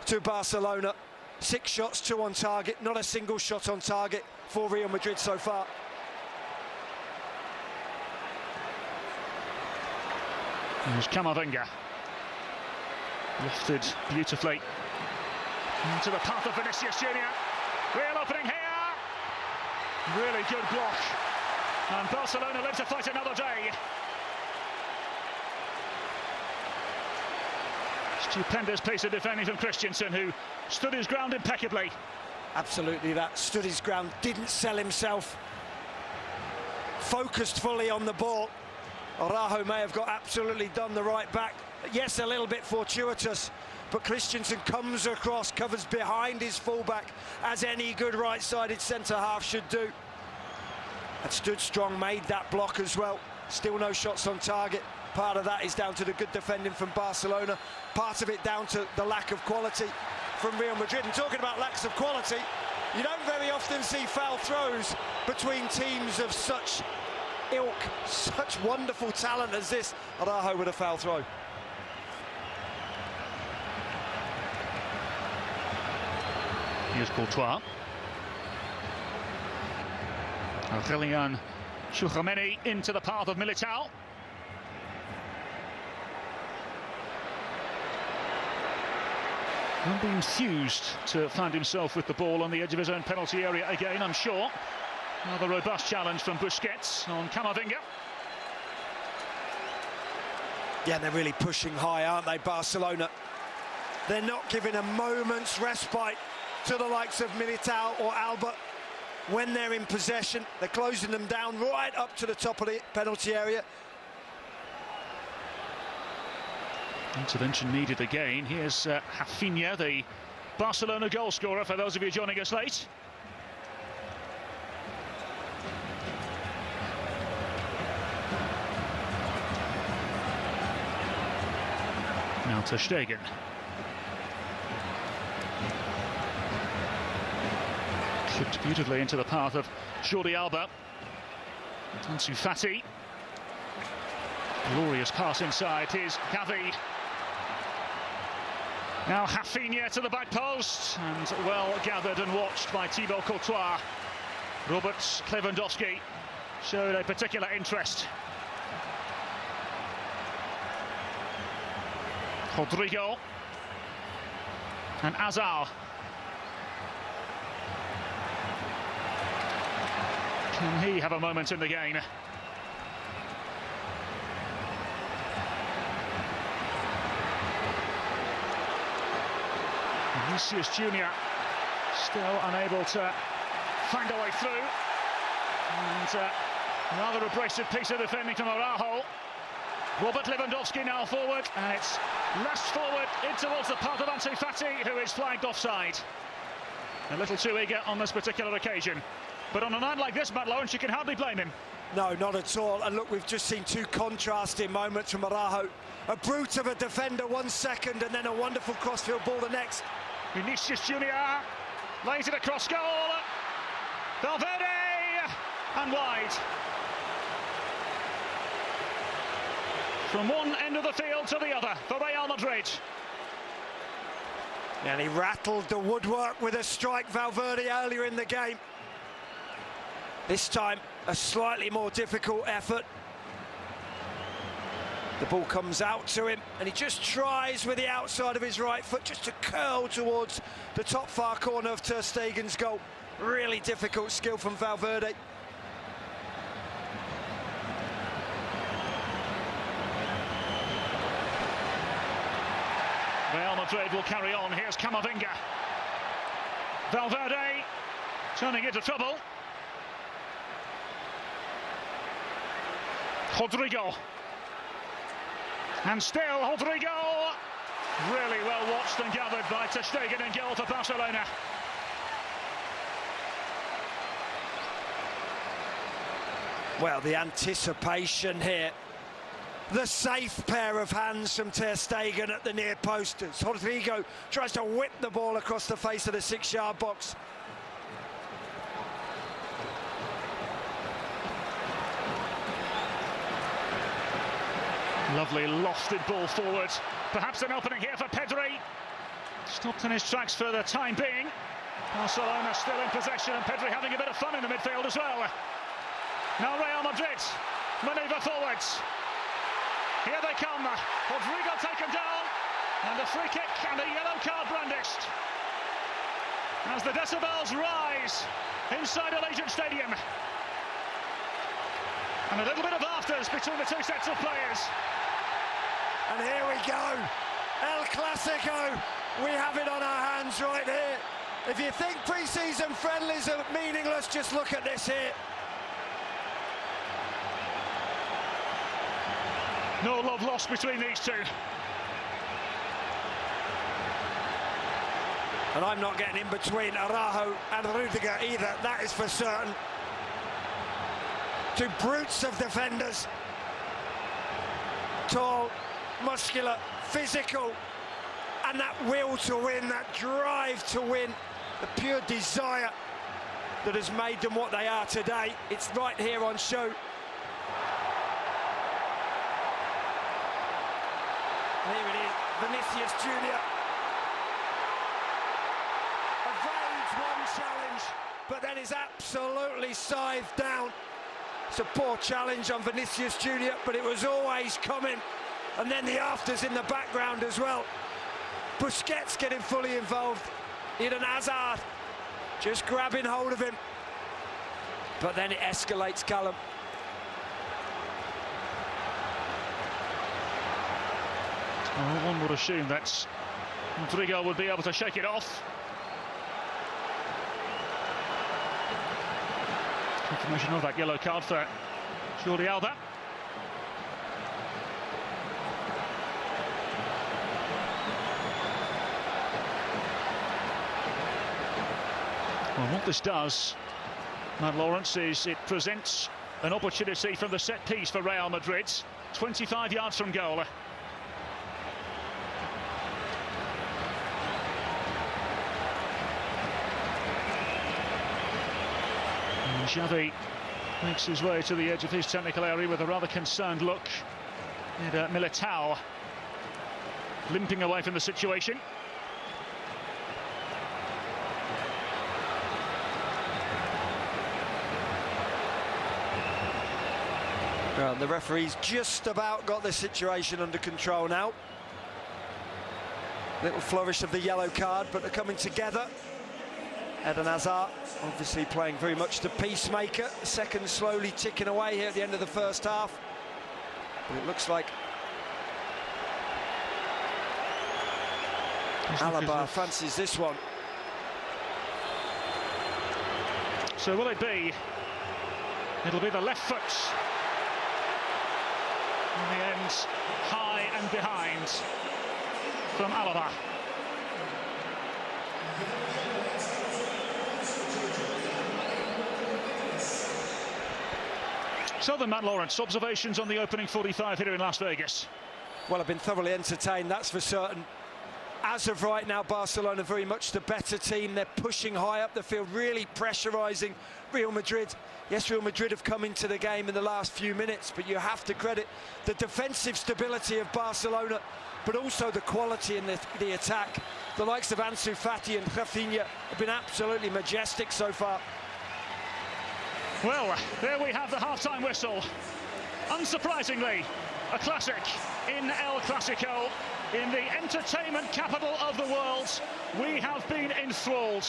to Barcelona, 6 shots, 2 on target, not a single shot on target for Real Madrid so far. Here's Camavinga, lifted beautifully into the path of Vinicius Junior. Real opening here. Really good block, and Barcelona live to fight another day. Stupendous piece of defending from Christensen, who stood his ground impeccably. Absolutely, that stood his ground, didn't sell himself, focused fully on the ball. Araujo may have got absolutely done the right back. Yes, a little bit fortuitous, but Christensen comes across, covers behind his fullback, as any good right-sided centre-half should do. And stood strong, made that block as well. Still no shots on target. Part of that is down to the good defending from Barcelona. Part of it down to the lack of quality from Real Madrid. And talking about lacks of quality, you don't very often see foul throws between teams of such ilk, such wonderful talent as this. Araujo with a foul throw. Here's Courtois. Aurelian Tchouameni into the path of Militao. Won't be enthused to find himself with the ball on the edge of his own penalty area again, I'm sure. Another robust challenge from Busquets on Camavinga. Yeah, they're really pushing high, aren't they, Barcelona? They're not giving a moment's respite to the likes of Militao or Alba when they're in possession. They're closing them down right up to the top of the penalty area. Intervention needed again. Here's Rafinha, the Barcelona goal scorer, for those of you joining us late. Now Ter Stegen. Slipped beautifully into the path of Jordi Alba. Ansu Fati. Glorious pass inside. Here's Gavi. Now Rafinha to the back post, and well gathered and watched by Thibaut Courtois. Robert Lewandowski showed a particular interest. Rodrigo and Azar. Can he have a moment in the game? Vinicius Junior still unable to find a way through, and rather abrasive piece of defending from Araujo. Robert Lewandowski now forward, and it's lashed forward in towards the path of Ansu Fati, who is flagged offside. A little too eager on this particular occasion, but on a night like this, Matt Lawrence, you can hardly blame him. No, not at all. And look, we've just seen two contrasting moments from Araujo. A brute of a defender 1 second, and then a wonderful crossfield ball the next. Vinicius Junior lays it across goal. Valverde, and wide. From one end of the field to the other for Real Madrid. And he rattled the woodwork with a strike, Valverde, earlier in the game. This time, a slightly more difficult effort. The ball comes out to him, and he just tries with the outside of his right foot just to curl towards the top far corner of Ter Stegen's goal. Really difficult skill from Valverde. Real Madrid will carry on. Here's Camavinga. Valverde turning into trouble. Rodrigo. And still Rodrigo. Really well watched and gathered by Ter Stegen in goal for Barcelona. Well, the anticipation here. The safe pair of hands from Ter Stegen at the near posters. Rodrigo tries to whip the ball across the face of the 6-yard box. Lovely lofted ball forward. Perhaps an opening here for Pedri. Stopped in his tracks for the time being. Barcelona still in possession, and Pedri having a bit of fun in the midfield as well. Now Real Madrid manoeuvre forwards. Here they come. Rodrigo taken down, and a free kick and a yellow card brandished. As the decibels rise inside Allegiant Stadium. And a little bit of afters between the two sets of players. And here we go. El Clasico. We have it on our hands right here. If you think pre-season friendlies are meaningless, just look at this here. No love lost between these two. And I'm not getting in between Araujo and Rudiger either, that is for certain. Two brutes of defenders. Tall, muscular, physical, and that will to win, that drive to win, the pure desire that has made them what they are today. It's right here on show. Here it is, Vinicius Junior. Evades one challenge, but then is absolutely scythed down. It's a poor challenge on Vinicius Junior, but it was always coming. And then the afters in the background as well. Busquets getting fully involved. Eden Hazard just grabbing hold of him. But then it escalates, Callum. Well, one would assume that Rodrigo would be able to shake it off. Confirmation of that yellow card for Jordi Alba. Well, what this does, Matt Lawrence, is it presents an opportunity from the set piece for Real Madrid, 25 yards from goal. Xavi makes his way to the edge of his technical area with a rather concerned look at Militao limping away from the situation. Well, the referee's just about got the situation under control now. Little flourish of the yellow card, but they're coming together. Eden Hazard obviously playing very much the peacemaker. The second slowly ticking away here at the end of the first half. But it looks like Alaba fancies this one. So will it be? It'll be the left foot. In the end, high and behind from Alaba. So then, Matt Lawrence, observations on the opening 45 here in Las Vegas. Well, I've been thoroughly entertained, that's for certain. As of right now, Barcelona very much the better team. They're pushing high up the field, really pressurising Real Madrid. Yes, Real Madrid have come into the game in the last few minutes, but you have to credit the defensive stability of Barcelona, but also the quality in the attack. The likes of Ansu Fati and Rafinha have been absolutely majestic so far. Well, there we have the half-time whistle. Unsurprisingly, A classic in El Clasico, in the entertainment capital of the world. We have been enthralled.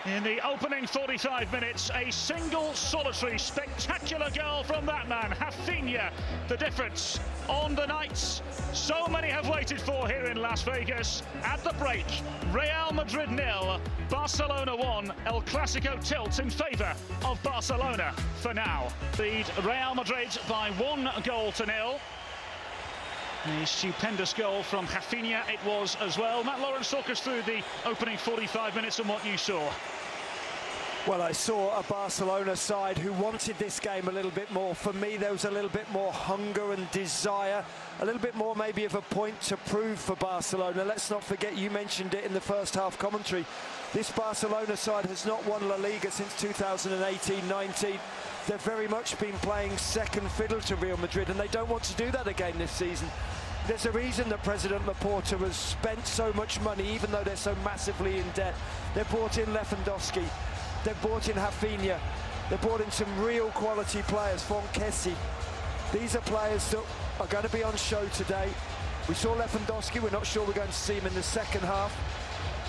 In the opening 45 minutes, a single, solitary, spectacular goal from that man, Rafinha. The difference on the nights so many have waited for here in Las Vegas. At the break, Real Madrid 0, Barcelona 1. El Clasico tilts in favour of Barcelona for now. Lead Real Madrid by 1-0. A stupendous goal from Rafinha it was as well. Matt Lawrence, talk us through the opening 45 minutes and what you saw. Well, I saw a Barcelona side who wanted this game a little bit more. For me, there was a little bit more hunger and desire, a little bit more maybe of a point to prove for Barcelona. Let's not forget, you mentioned it in the first half commentary, this Barcelona side has not won La Liga since 2018-19. They've very much been playing second fiddle to Real Madrid, and they don't want to do that again this season. There's a reason that President Laporta has spent so much money, even though they're so massively in debt. They've brought in Lewandowski, they've brought in Rafinha, they've brought in some real quality players, Kessie. These are players that are going to be on show today. We saw Lewandowski, we're not sure we're going to see him in the second half.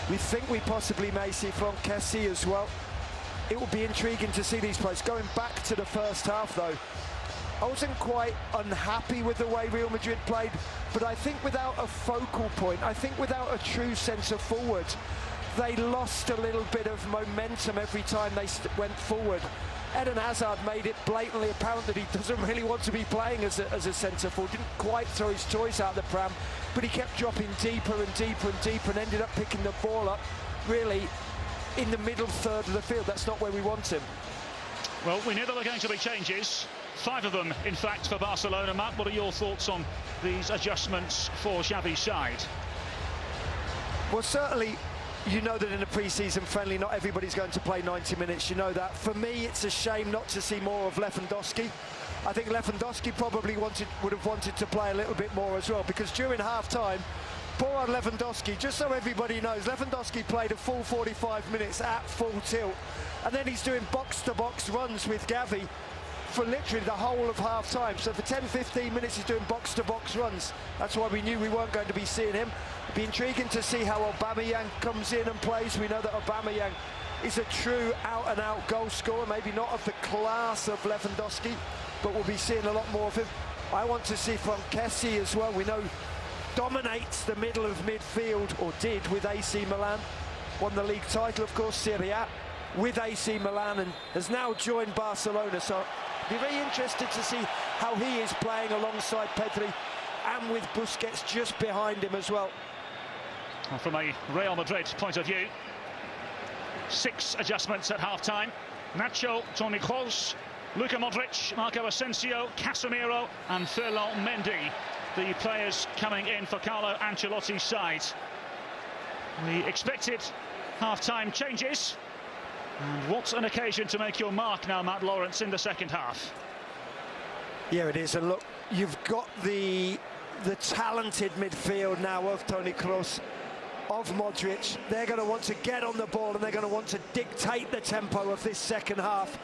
We think we possibly may see Kessie as well. It will be intriguing to see these players. Going back to the first half though, I wasn't quite unhappy with the way Real Madrid played, but I think without a focal point, I think without a true centre forward, they lost a little bit of momentum every time they went forward. Eden Hazard made it blatantly apparent that he doesn't really want to be playing as a centre forward. Didn't quite throw his choice out the pram, but he kept dropping deeper and deeper and deeper and ended up picking the ball up really in the middle third of the field. That's not where we want him. Well, we knew there were going to be changes. 5 of them, in fact, for Barcelona. Matt, what are your thoughts on these adjustments for Xavi's side? Well, certainly, you know that in a pre-season friendly, not everybody's going to play 90 minutes. You know that. For me, it's a shame not to see more of Lewandowski. I think Lewandowski probably would have wanted to play a little bit more as well, because during half-time, poor on Lewandowski, just so everybody knows, Lewandowski played a full 45 minutes at full tilt, and then he's doing box-to-box runs with Gavi for literally the whole of half-time. So for 10-15 minutes he's doing box-to-box runs. That's why we knew we weren't going to be seeing him. It'd be intriguing to see how Aubameyang comes in and plays. We know that Aubameyang is a true out-and-out goal scorer, maybe not of the class of Lewandowski, but we'll be seeing a lot more of him. I want to see Kessie as well. We know dominates the middle of midfield, or did, with AC Milan. Won the league title, of course, Serie A, with AC Milan, and has now joined Barcelona. So be very interested to see how he is playing alongside Pedri, and with Busquets just behind him as well. Well, from a Real Madrid point of view, 6 adjustments at half-time. Nacho, Toni Kroos, Luka Modric, Marco Asensio, Casemiro and Ferland Mendy, the players coming in for Carlo Ancelotti's side. We expected half-time changes, and what an occasion to make your mark now, Matt Lawrence, in the second half. Yeah, it is, and look, you've got the talented midfield now of Toni Kroos, of Modric. They're going to want to get on the ball, and they're going to want to dictate the tempo of this second half.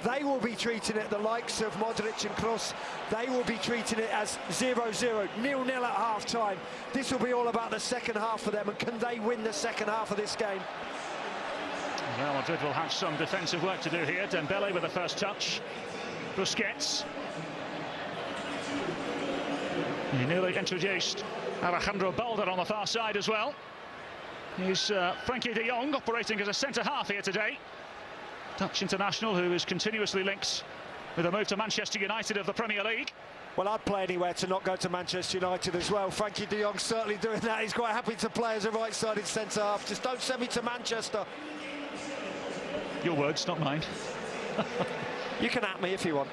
They will be treating it, the likes of Modric and Kroos, they will be treating it as 0-0, 0-0 at half-time. This will be all about the second half for them, and can they win the second half of this game? Real Madrid will have some defensive work to do here. Dembele with the first touch. Busquets. He newly introduced Alejandro Balde on the far side as well. Here's Frankie de Jong operating as a centre-half here today. Dutch international who is continuously linked with a move to Manchester United of the Premier League. Well, I'd play anywhere to not go to Manchester United as well. Frankie de Jong certainly doing that. He's quite happy to play as a right-sided centre-half. Just don't send me to Manchester. Your words, not mine. You can at me if you want.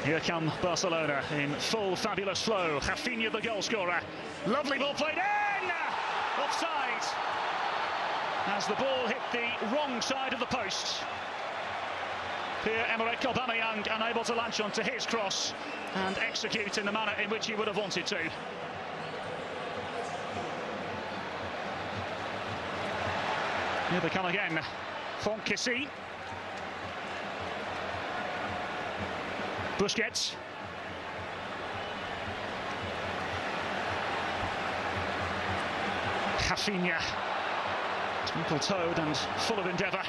Here come Barcelona in full fabulous flow. Rafinha, the goal scorer. Lovely ball played in! Offside! As the ball hit the wrong side of the post. Pierre-Emerick Aubameyang unable to latch onto his cross and execute in the manner in which he would have wanted to. Here they come again. Kessie. Busquets. Rafinha, twinkle-toed and full of endeavour.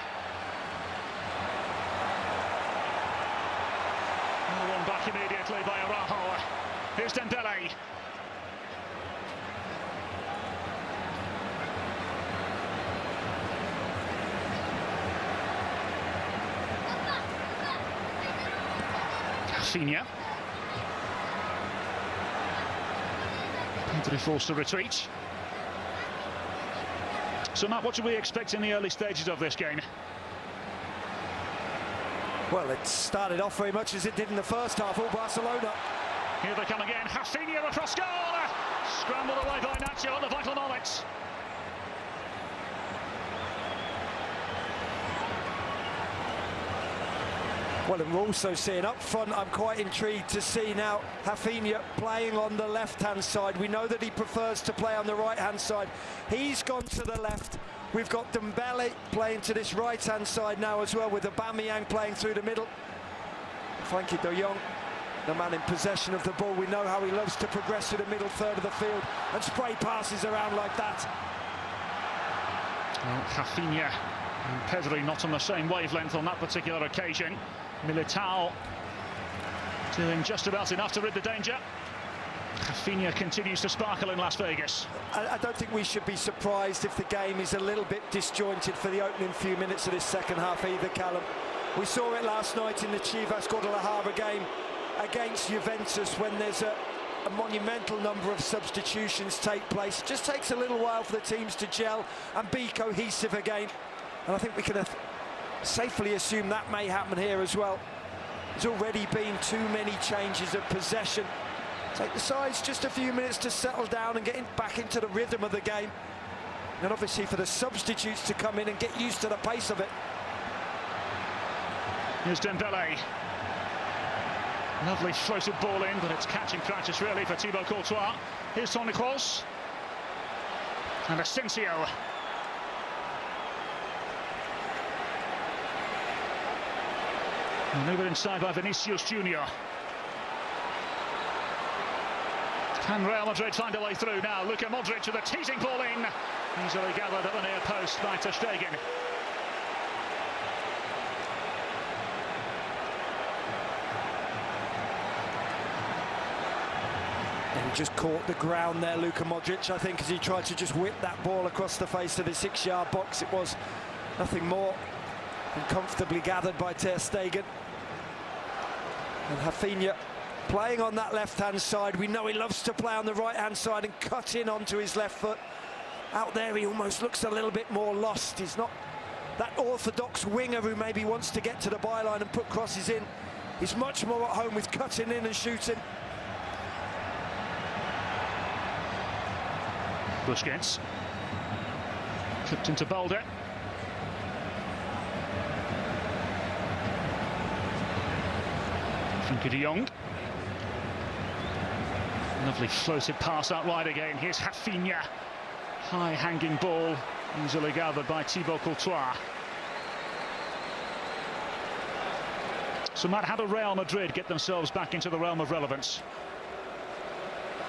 One back immediately by Araujo. Here's Dembele. Rafinha. Pedri forced to retreat. So Matt, what should we expect in the early stages of this game? Well, it started off very much as it did in the first half, all Barcelona. Here they come again, Rafinha across goal! Scrambled away by Nacho at the vital moment. Well, and we're also seeing up front, I'm quite intrigued to see now Rafinha playing on the left-hand side. We know that he prefers to play on the right-hand side. He's gone to the left. We've got Dembele playing to this right-hand side now as well, with Aubameyang playing through the middle. Frankie de Jong, the man in possession of the ball. We know how he loves to progress to the middle third of the field and spray passes around like that. Well, Rafinha and Pedri not on the same wavelength on that particular occasion. Militao doing just about enough to rid the danger. Rafinha continues to sparkle in Las Vegas. I don't think we should be surprised if the game is a little bit disjointed for the opening few minutes of this second half either, Callum. We saw it last night in the Chivas Guadalajara game against Juventus when there's a monumental number of substitutions take place. It just takes a little while for the teams to gel and be cohesive again. And I think we can safely assume that may happen here as well. There's already been too many changes of possession. Take the sides just a few minutes to settle down and get back into the rhythm of the game. And obviously for the substitutes to come in and get used to the pace of it. Here's Dembele. Lovely floated ball in, but it's catching practice really for Thibaut Courtois. Here's Toni Kroos. And Asensio. Maneuvered inside by Vinicius Junior. Can Real Madrid find a way through now? Luka Modric with a teasing ball in. Easily gathered at the near post by Ter Stegen. And he just caught the ground there, Luka Modric, I think, as he tried to just whip that ball across the face of the 6-yard box. It was nothing more than comfortably gathered by Ter Stegen. And Rafinha playing on that left-hand side. We know he loves to play on the right-hand side and cut in onto his left foot. Out there he almost looks a little bit more lost. He's not that orthodox winger who maybe wants to get to the byline and put crosses in. He's much more at home with cutting in and shooting. Busquets. Flipped into Balde. Frankie de Jong. Lovely floated pass out wide again. Here's Rafinha. High hanging ball, easily gathered by Thibaut Courtois. So Matt, how do Real Madrid get themselves back into the realm of relevance?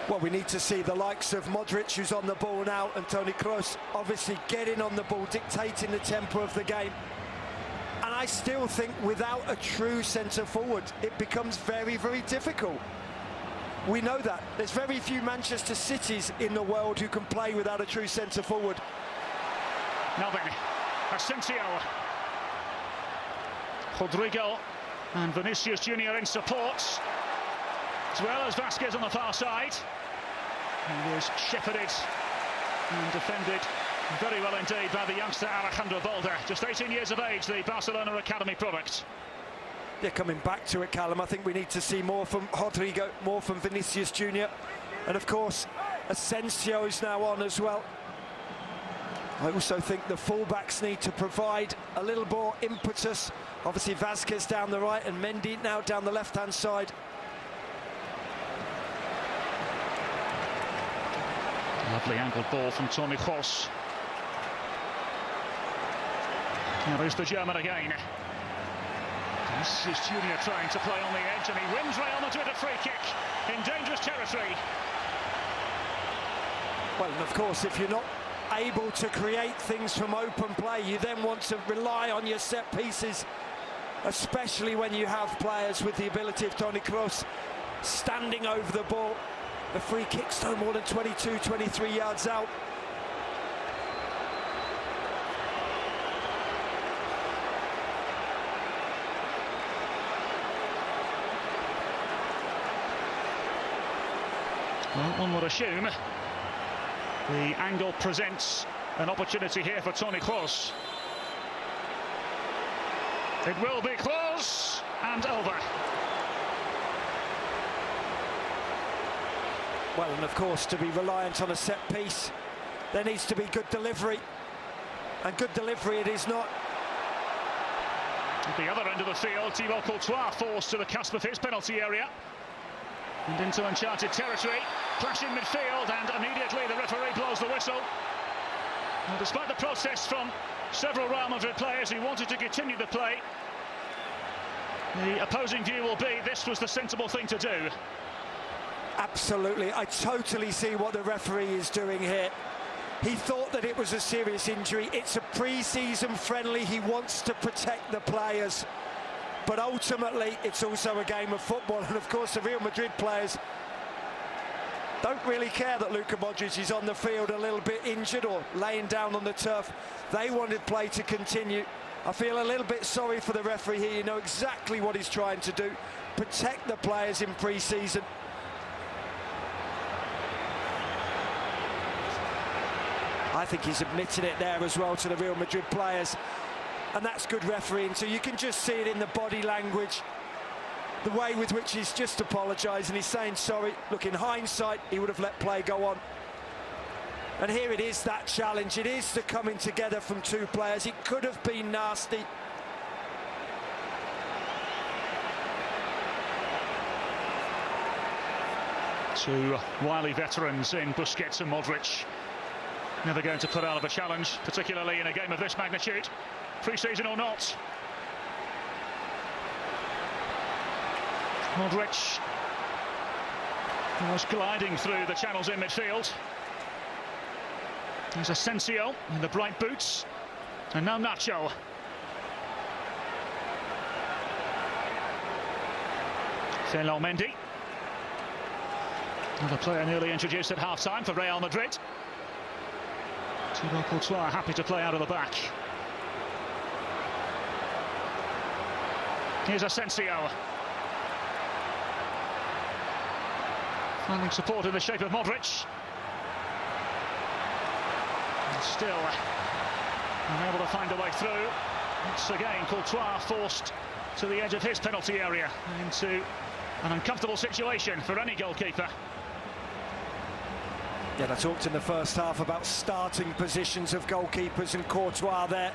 Well, we need to see the likes of Modric, who's on the ball now, and Toni Kroos obviously getting on the ball, dictating the tempo of the game. And I still think without a true centre-forward, it becomes very, very difficult. We know that. There's very few Manchester Cities in the world who can play without a true centre-forward. Now then, Asensio. Rodrigo and Vinicius Junior in support, as well as Vasquez on the far side. He was shepherded and defended very well indeed by the youngster Alejandro Balde, just 18 years of age, the Barcelona Academy product. Yeah, coming back to it, Callum, I think we need to see more from Rodrigo, more from Vinicius Junior, and of course Asensio is now on as well. I also think the fullbacks need to provide a little more impetus. Obviously Vasquez down the right and Mendy now down the left-hand side. Lovely angled ball from Toni Kroos. Now there's the German again. This is Junior trying to play on the edge, and he wins Real Madrid a free kick in dangerous territory. Well, and of course, if you're not able to create things from open play. You then want to rely on your set pieces, especially when you have players with the ability of Toni Kroos standing over the ball. The free kick's no more than 22, 23 yards out. Well, one would assume the angle presents an opportunity here for Toni Kroos. It will be close and over. Well, and of course, to be reliant on a set piece, there needs to be good delivery, and good delivery it is not. At the other end of the field, Thibaut Courtois forced to the cusp of his penalty area and into uncharted territory. Clash in midfield, and immediately the referee blows the whistle. Now, despite the protests from several Real Madrid players who wanted to continue the play, the opposing view will be this was the sensible thing to do. Absolutely, I totally see what the referee is doing here. He thought that it was a serious injury. It's a pre-season friendly. He wants to protect the players. But ultimately, it's also a game of football. And of course, the Real Madrid players don't really care that Luka Modric is on the field a little bit injured or laying down on the turf. They wanted play to continue. I feel a little bit sorry for the referee here. You know exactly what he's trying to do. Protect the players in pre-season. I think he's admitted it there as well to the Real Madrid players. And that's good refereeing, so you can just see it in the body language, the way with which he's just apologising. He's saying sorry. Look, in hindsight, he would have let play go on. And here it is, that challenge. It is the coming together from two players. It could have been nasty. Two wily veterans in Busquets and Modric. Never going to put out of a challenge, particularly in a game of this magnitude, pre-season or not. Modric was gliding through the channels in midfield. There's Asensio in the bright boots, and now Nacho. Mendy, another player nearly introduced at half-time for Real Madrid. Thibaut Courtois happy to play out of the back. Here's Asensio. Finding support in the shape of Modric. And still unable to find a way through. Once again, Courtois forced to the edge of his penalty area into an uncomfortable situation for any goalkeeper. Yeah, I talked in the first half about starting positions of goalkeepers, and Courtois there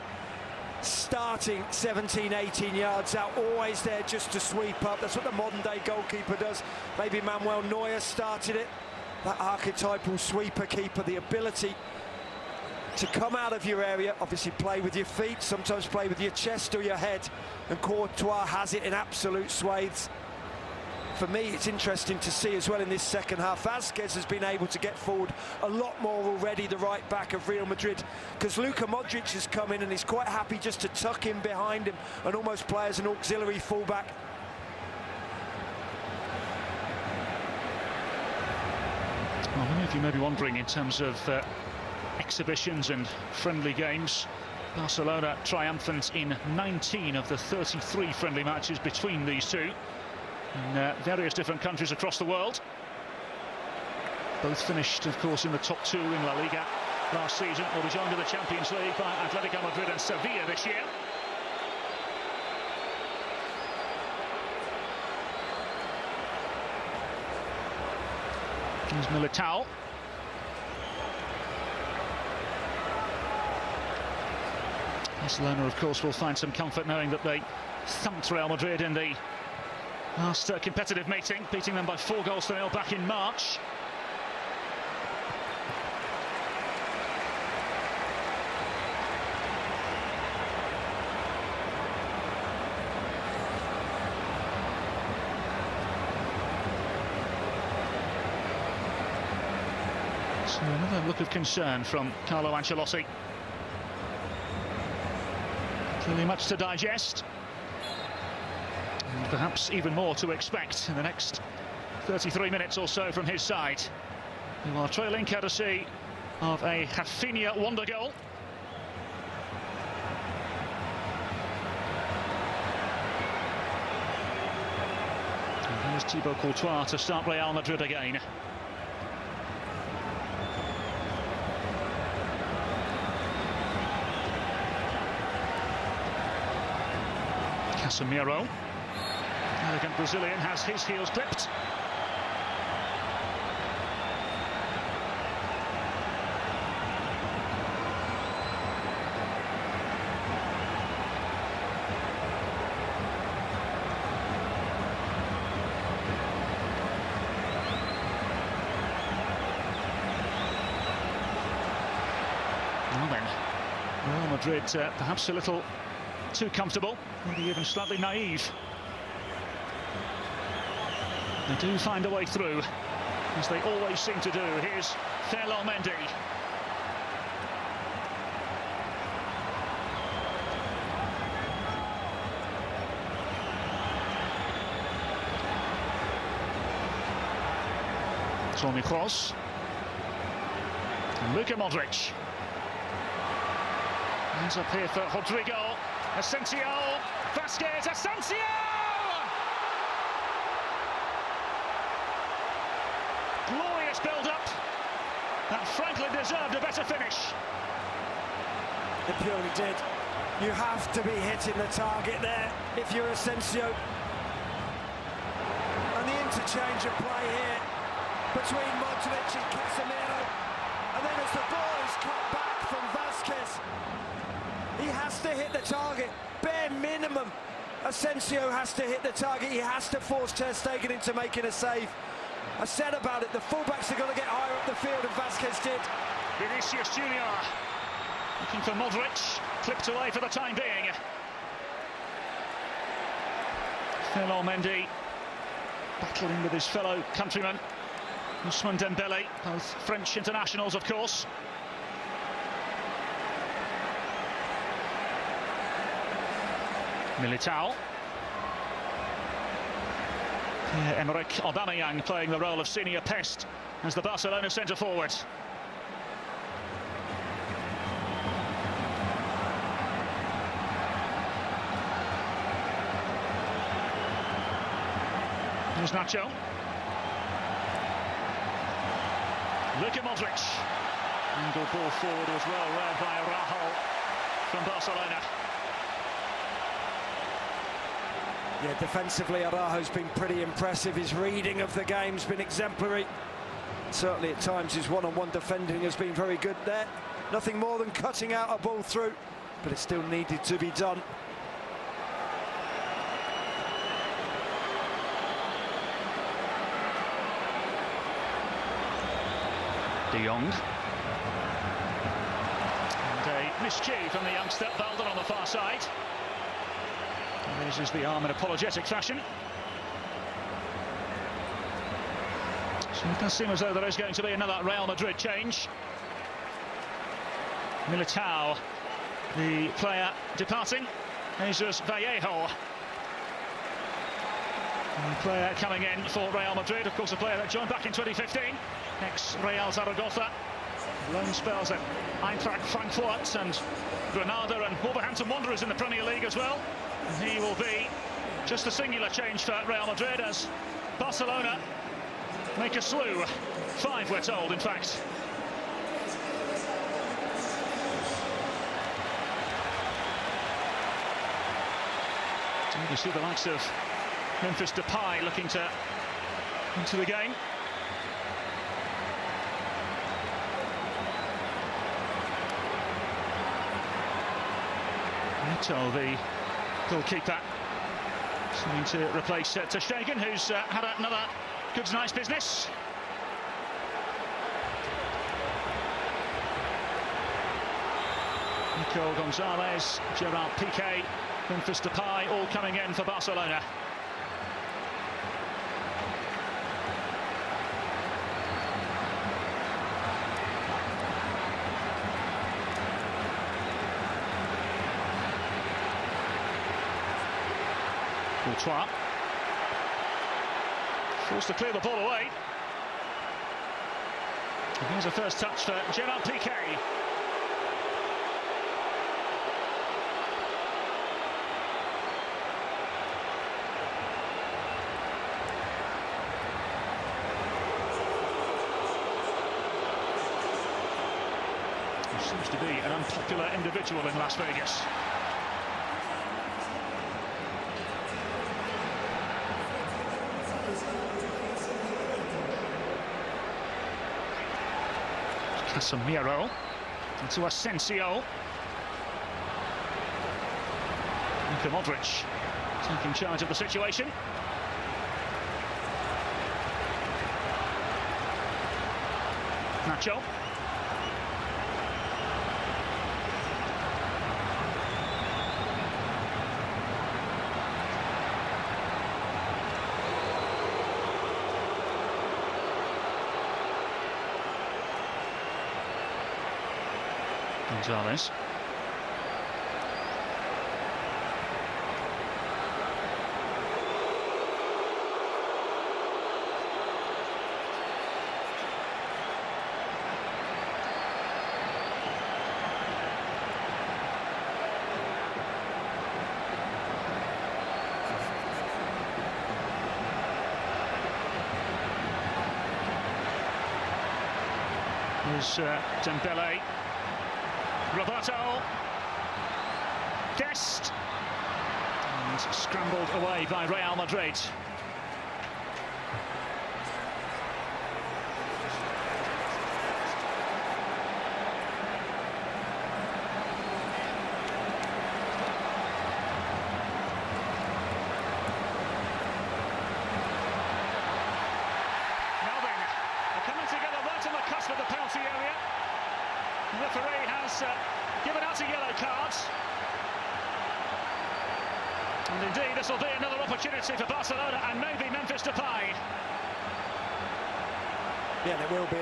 starting 17, 18 yards out, always there just to sweep up. That's what the modern-day goalkeeper does. Maybe Manuel Neuer started it, that archetypal sweeper keeper, the ability to come out of your area, obviously play with your feet, sometimes play with your chest or your head, and Courtois has it in absolute swathes. For me, it's interesting to see as well in this second half. Vázquez has been able to get forward a lot more already, the right back of Real Madrid, because Luka Modric has come in and he's quite happy just to tuck in behind him and almost play as an auxiliary fullback. Well, many of you may be wondering, in terms of exhibitions and friendly games, Barcelona triumphant in 19 of the 33 friendly matches between these two in various different countries across the world. Both finished, of course, in the top two in La Liga last season. Will be joined in the Champions League by Atletico Madrid and Sevilla this year. Here's Militao. Barcelona, of course, will find some comfort knowing that they thumped Real Madrid in the last competitive meeting, beating them by 4-0 back in March. So another look of concern from Carlo Ancelotti. Clearly much to digest, and perhaps even more to expect in the next 33 minutes or so from his side. Who are trailing courtesy of a Rafinha wonder goal. And here's Thibaut Courtois to start Real Madrid again. Casemiro, elegant Brazilian, has his heels clipped. Well then, Real Madrid perhaps a little too comfortable, maybe even slightly naive. They do find a way through, as they always seem to do. Here's Ferland Mendy. Toni Kroos. And Luka Modric. Hands up here for Rodrigo. Asensio. Vasquez. Asensio! Glorious build-up. That frankly deserved a better finish. It purely did. You have to be hitting the target there if you're Asensio. And the interchange of play here between Modric and Casemiro. And then as the ball is cut back from Vasquez, he has to hit the target. Bare minimum, Asensio has to hit the target. He has to force Ter Stegen into making a save. I said about it, the fullbacks are going to get higher up the field, and Vasquez did. Vinicius Junior looking for Modric, clipped away for the time being. Ferland Mendy battling with his fellow countryman Ousmane Dembele, both French internationals, of course. Militao. Pierre-Emerick Aubameyang playing the role of senior pest as the Barcelona centre-forward. Here's Nacho. Luka Modric. Angle ball forward was well read by Rahul from Barcelona. Yeah, defensively, Araujo's been pretty impressive. His reading of the game's been exemplary. Certainly at times his one-on-one defending has been very good there. Nothing more than cutting out a ball through, but it still needed to be done. De Jong. And a miscue from the youngster, Belden on the far side. Raises the arm in apologetic fashion. So it does seem as though there is going to be another Real Madrid change. Militao, the player departing. Jesus Vallejo, the player coming in for Real Madrid. Of course, a player that joined back in 2015. Ex-Real Zaragoza. Loan spells at Eintracht Frankfurt and Granada and Wolverhampton Wanderers in the Premier League as well. And he will be just a singular change for Real Madrid as Barcelona make a slew. 5, we're told, in fact. So you see the likes of Memphis Depay looking to into the game. Neto, the goalkeeper, seeming to replace Ter Stegen, who's had another good, nice business. Nico Gonzalez, Gerard Piqué, Memphis Depay, all coming in for Barcelona. Courtois. Forced to clear the ball away. And here's a first touch for Gerard Piqué. Seems to be an unpopular individual in Las Vegas. Casemiro into Asensio. Modric taking charge of the situation. Nacho. Gonzalez. Here's Dembele. Roberto. Dest. And scrambled away by Real Madrid. Now then, they're coming together right on the cusp of the penalty area. The referee has given out a yellow card. And indeed, this will be another opportunity for Barcelona and maybe Memphis Depay. Yeah, there will be.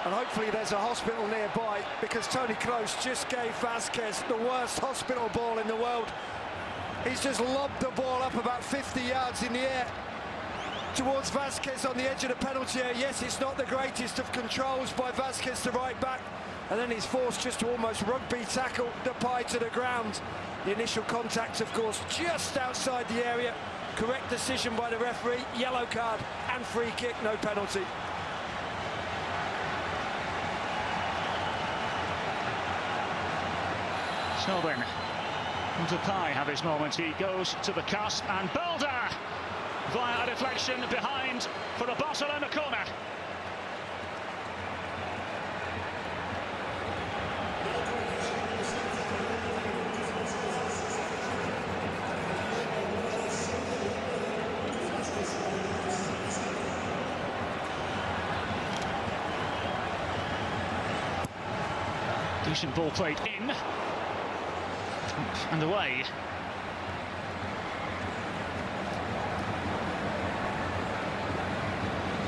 And hopefully there's a hospital nearby, because Toni Kroos just gave Vázquez the worst hospital ball in the world. He's just lobbed the ball up about 50 yards in the air towards Vázquez on the edge of the penalty area. Yes, it's not the greatest of controls by Vázquez, the right back. And then he's forced just to almost rugby tackle Depay to the ground. The initial contact, of course, just outside the area. Correct decision by the referee. Yellow card and free kick, no penalty. So then, Depay have his moment. He goes to the cusp, and Belda via a deflection behind for a Barcelona corner. Decent ball played in and away.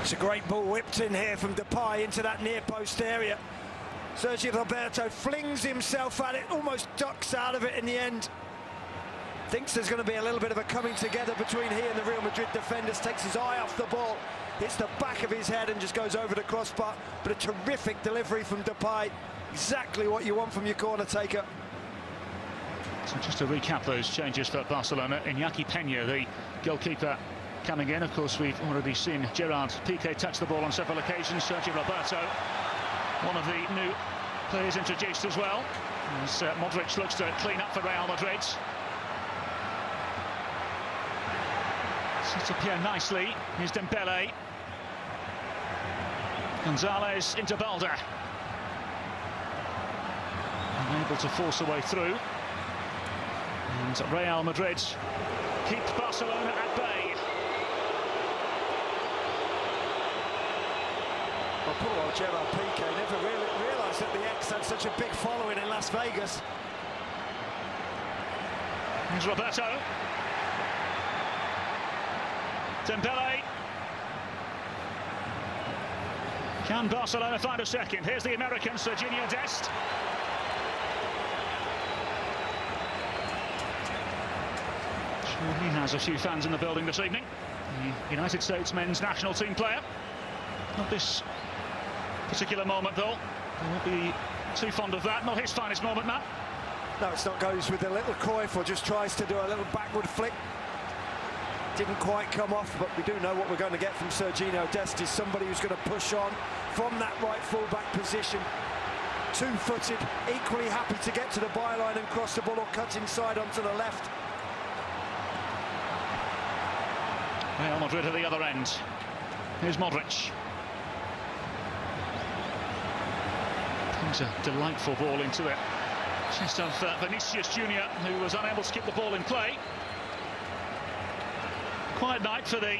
It's a great ball whipped in here from Depay into that near post area. Sergio Roberto flings himself at it, almost ducks out of it in the end. Thinks there's going to be a little bit of a coming together between he and the Real Madrid defenders. Takes his eye off the ball, hits the back of his head and just goes over the crossbar. But a terrific delivery from Depay. Exactly what you want from your corner taker. So just to recap those changes for Barcelona, Iñaki Peña, the goalkeeper, coming in. Of course, we've already seen Gerard Piqué touch the ball on several occasions. Sergio Roberto, one of the new players introduced as well, as Modric looks to clean up for Real Madrid. Sets up here nicely. Here's Dembele. Gonzalez into Belda. Unable to force a way through. And Real Madrid keep Barcelona at bay. Well, poor old Gerard Piqué never really realised that the X had such a big following in Las Vegas. Here's Roberto. Dembele. Can Barcelona find a second? Here's the American, Serginho Dest. Well, he has a few fans in the building this evening. The United States men's national team player. Not this particular moment, though. He won't be too fond of that. Not his finest moment, Matt. No, it's not. Goes with a little Cruyff, or just tries to do a little backward flick. Didn't quite come off, but we do know what we're going to get from Serginho Dest. Is somebody who's going to push on from that right full-back position. Two-footed, equally happy to get to the byline and cross the ball, or cut inside onto the left. Real Madrid at the other end. Here's Modric. He's a delightful ball into the chest of Vinicius Junior, who was unable to keep the ball in play. Quiet night for the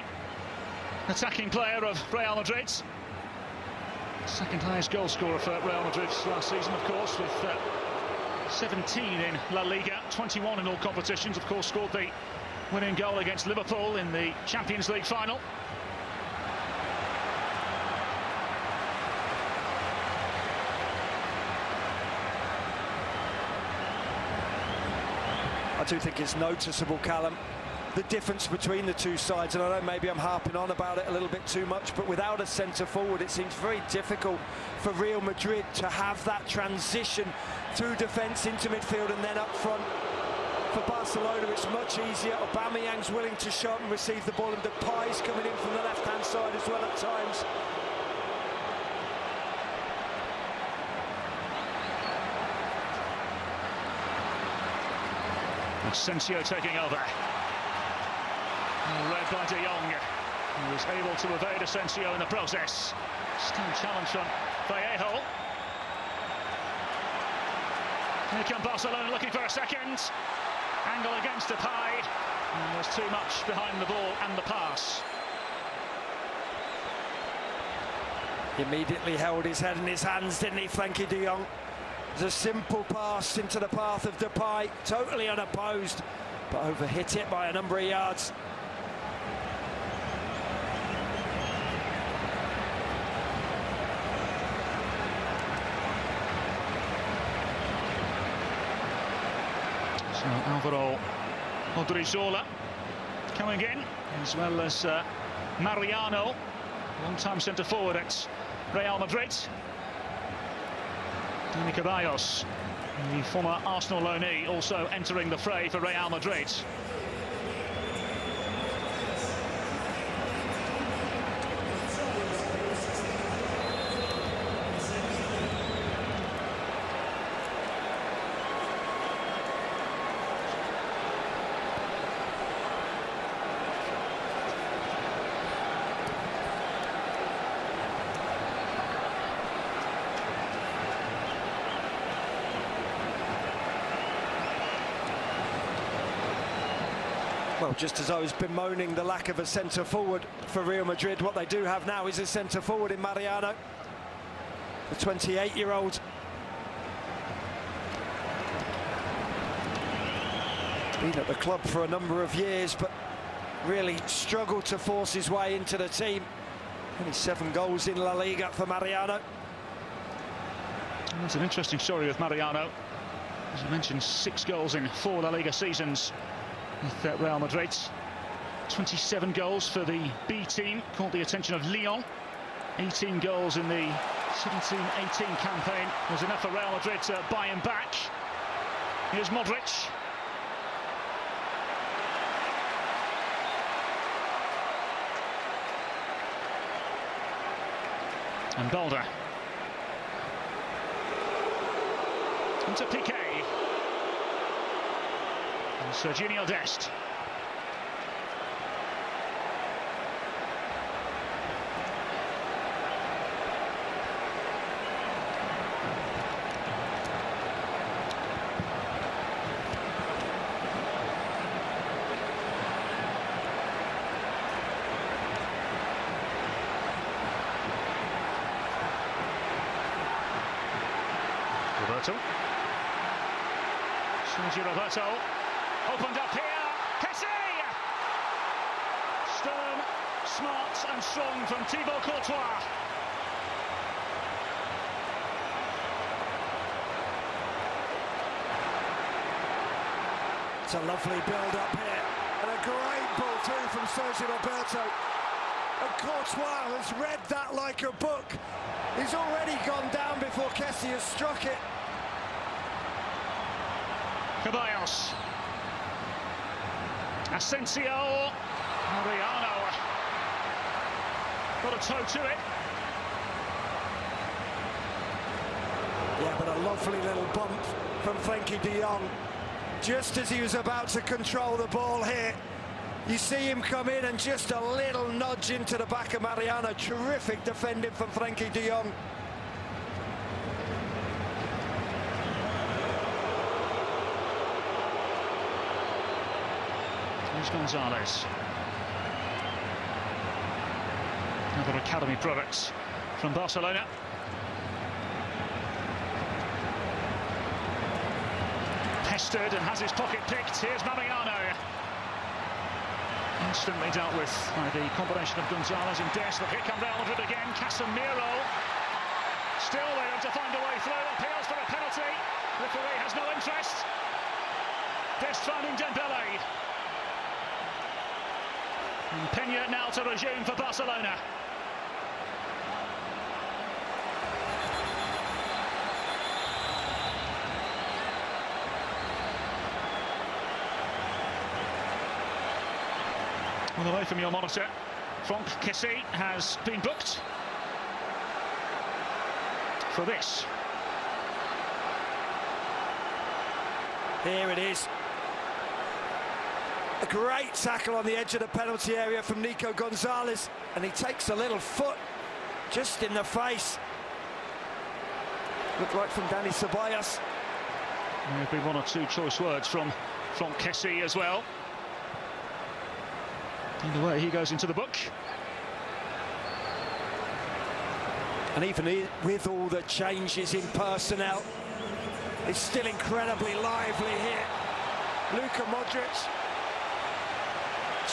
attacking player of Real Madrid. Second highest goal scorer for Real Madrid last season, of course, with 17 in La Liga, 21 in all competitions. Of course, scored the winning goal against Liverpool in the Champions League final. I do think it's noticeable, Callum, the difference between the two sides, and I know maybe I'm harping on about it a little bit too much, but without a centre forward it seems very difficult for Real Madrid to have that transition through defence into midfield and then up front. For Barcelona it's much easier. Aubameyang's willing to shot and receive the ball, and Depay's coming in from the left-hand side as well at times. Asensio taking over. Led by De Jong, who was able to evade Asensio in the process. Still challenge from Vallejo. Here come Barcelona looking for a second. Angle against Depay. And there's too much behind the ball and the pass. He immediately held his head in his hands, didn't he, Frenkie de Jong? It was a simple pass into the path of Depay, totally unopposed, but overhit it by a number of yards. So Alvaro Odriozola coming in, as well as Mariano, long-time centre-forward at Real Madrid. Dani Ceballos, the former Arsenal loanee, also entering the fray for Real Madrid. Well, just as I was bemoaning the lack of a centre-forward for Real Madrid, what they do have now is a centre-forward in Mariano, the 28-year-old. Been at the club for a number of years, but really struggled to force his way into the team. Only 7 goals in La Liga for Mariano. That's an interesting story with Mariano. As I mentioned, 6 goals in 4 La Liga seasons with Real Madrid. 27 goals for the B team, caught the attention of Lyon. 18 goals in the 17-18 campaign was enough for Real Madrid to buy him back. Here's Modric. And Balder. Into Piqué. And Serginho Dest. Roberto. Sergio Roberto opened up here. Kessie! Stern, smart and strong from Thibaut Courtois. It's a lovely build-up here, and a a great ball through from Sergio Roberto. And Courtois has read that like a book. He's already gone down before Kessie has struck it. Ceballos. Asensio. Mariano. Got a toe to it. Yeah, but a lovely little bump from Frenkie de Jong. Just as he was about to control the ball here, you see him come in and just a little nudge into the back of Mariano. Terrific defending from Frenkie de Jong. Here's Gonzalez. Another academy product from Barcelona. Pestered and has his pocket picked. Here's Mariano. Instantly dealt with by the combination of Gonzalez and Dest. But here come Real Madrid again. Casemiro. Still able to find a way through. Appeals for a penalty. Referee has no interest. Dest finding Dembele. And Peña now to resume for Barcelona. On the way from your monitor, Franck Kessie has been booked for this. Here it is. A great tackle on the edge of the penalty area from Nico Gonzalez, and he takes a little foot just in the face. Looked like from Dani Ceballos. There have been one or two choice words from Franck Kessie as well. Either way, he goes into the book. And even with all the changes in personnel, it's still incredibly lively here. Luka Modric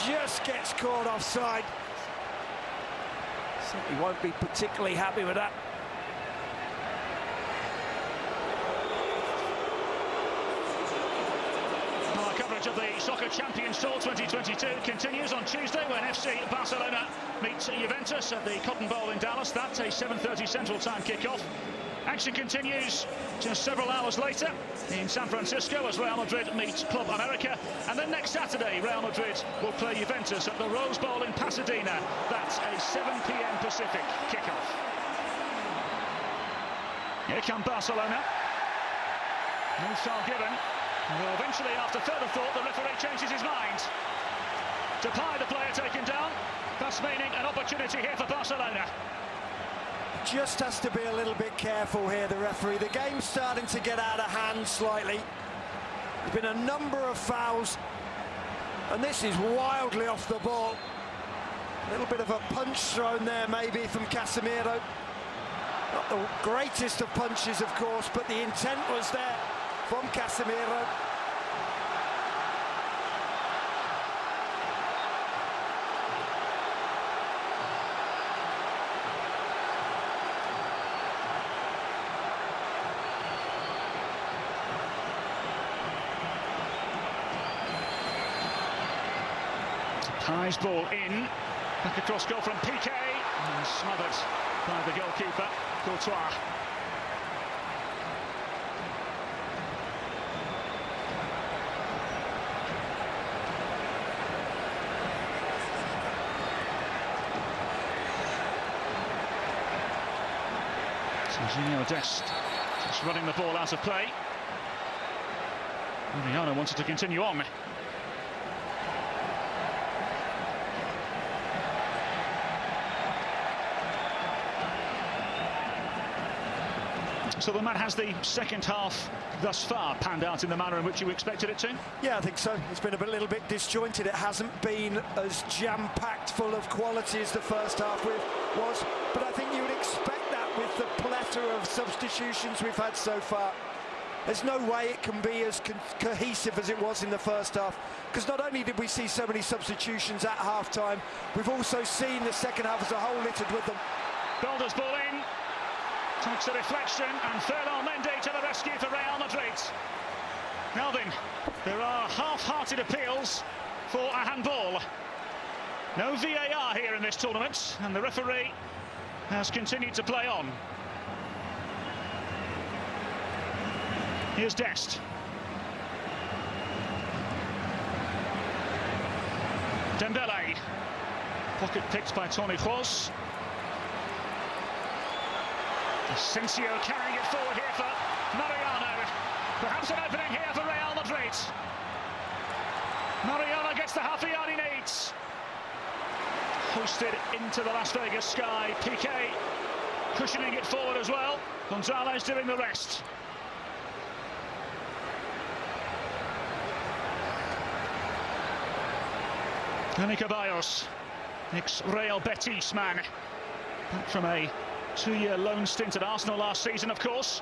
just gets caught offside. Certainly won't be particularly happy with that. Our coverage of the Soccer Champions Tour 2022 continues on Tuesday when FC Barcelona meets Juventus at the Cotton Bowl in Dallas. That's a 7:30 Central Time kickoff. Action continues just several hours later in San Francisco as Real Madrid meets Club America. And then next Saturday, Real Madrid will play Juventus at the Rose Bowl in Pasadena. That's a 7 p.m. Pacific kickoff. Here come Barcelona. No foul given. Well, eventually, after further thought, the referee changes his mind. Depay, the player taken down. Thus meaning an opportunity here for Barcelona. Just has to be a little bit careful here, the referee. The game's starting to get out of hand slightly. There's been a number of fouls, and this is wildly off the ball. A little bit of a punch thrown there, maybe, from Casemiro. Not the greatest of punches, of course, but the intent was there from Casemiro. Depay's ball in, back across goal from Piqué, and smothered by the goalkeeper, Courtois. Sergio Dest just running the ball out of play. Mariano wanted to continue on. So the man has the second half thus far panned out in the manner in which you expected it to? Yeah, I think so. It's been a little bit disjointed. It hasn't been as jam-packed full of quality as the first half was, but I think you would expect that with the plethora of substitutions we've had so far. There's no way it can be as cohesive as it was in the first half, because not only did we see so many substitutions at half-time, we've also seen the second half as a whole littered with them. Belder's ball in. Takes a deflection, and Ferland Mendy to the rescue for Real Madrid. Melvin, there are half-hearted appeals for a handball. No VAR here in this tournament, and the referee has continued to play on. Here's Dest. Dembele. Pocket picked by Toni Kroos. Asensio carrying it forward here for Mariano. Perhaps an opening here for Real Madrid. Mariano gets the half a yard he needs. Hoisted into the Las Vegas sky. Piqué cushioning it forward as well. Gonzalez doing the rest. Dani Ceballos, ex-Real Betis man, back from a 2-year loan stint at Arsenal last season, of course.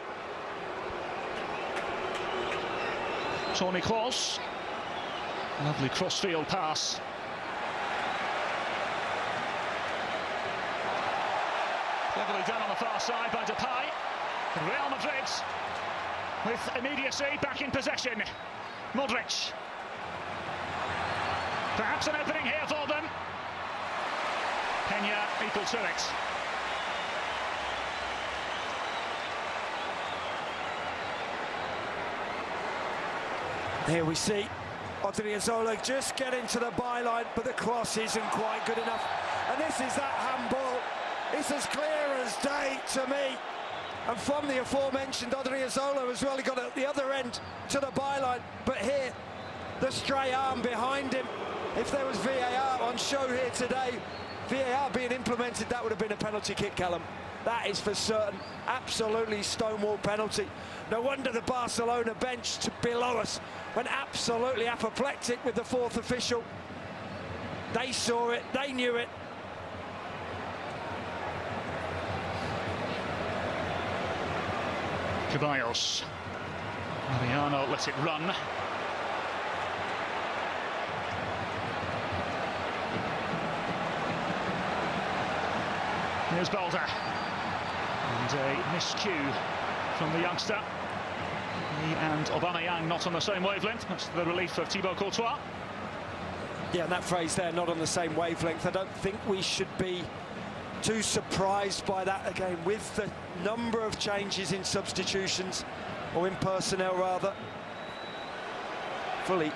Toni Kroos, lovely cross-field pass. Cleverly done on the far side by Depay. Real Madrid with immediacy back in possession. Modric. Perhaps an opening here for them. Peña equal to it. Here we see Odriozola just getting to the byline, but the cross isn't quite good enough. And this is that handball. It's as clear as day to me. And from the aforementioned Odriozola as well, he got at the other end to the byline. But here, the stray arm behind him. If there was VAR on show here today, VAR being implemented, that would have been a penalty kick, Callum. That is for certain. Absolutely stonewall penalty. No wonder the Barcelona bench below us went absolutely apoplectic with the fourth official. They saw it, they knew it. Ceballos. Mariano lets it run. Here's Balder. And a miscue from the youngster. He and Aubameyang not on the same wavelength, much to the relief of Thibaut Courtois. Yeah, and that phrase there, not on the same wavelength, I don't think we should be too surprised by that again, with the number of changes in substitutions, or in personnel rather. Fully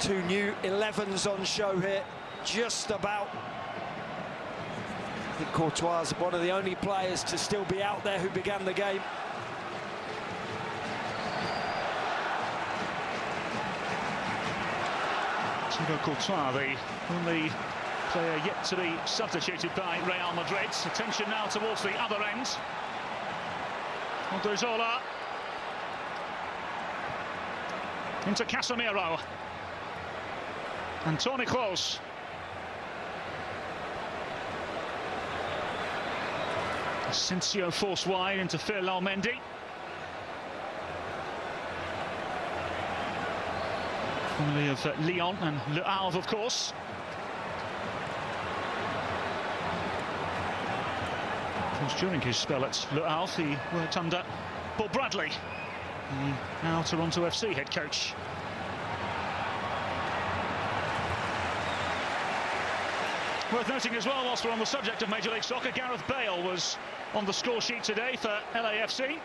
2 new 11s on show here, just about. I think Courtois is one of the only players to still be out there who began the game. Thibaut Courtois, the only player yet to be substituted by Real Madrid. Attention now towards the other end. Odriozola. Into Casemiro. And Toni Kroos. Asensio forced wide into Ferland Mendy. Formerly of Lyon and Le Havre, of course. Of course, during his spell at Le Havre, he worked under Paul Bradley, the now Toronto FC head coach. Worth noting as well, whilst we're on the subject of Major League Soccer, Gareth Bale was on the score sheet today for LAFC.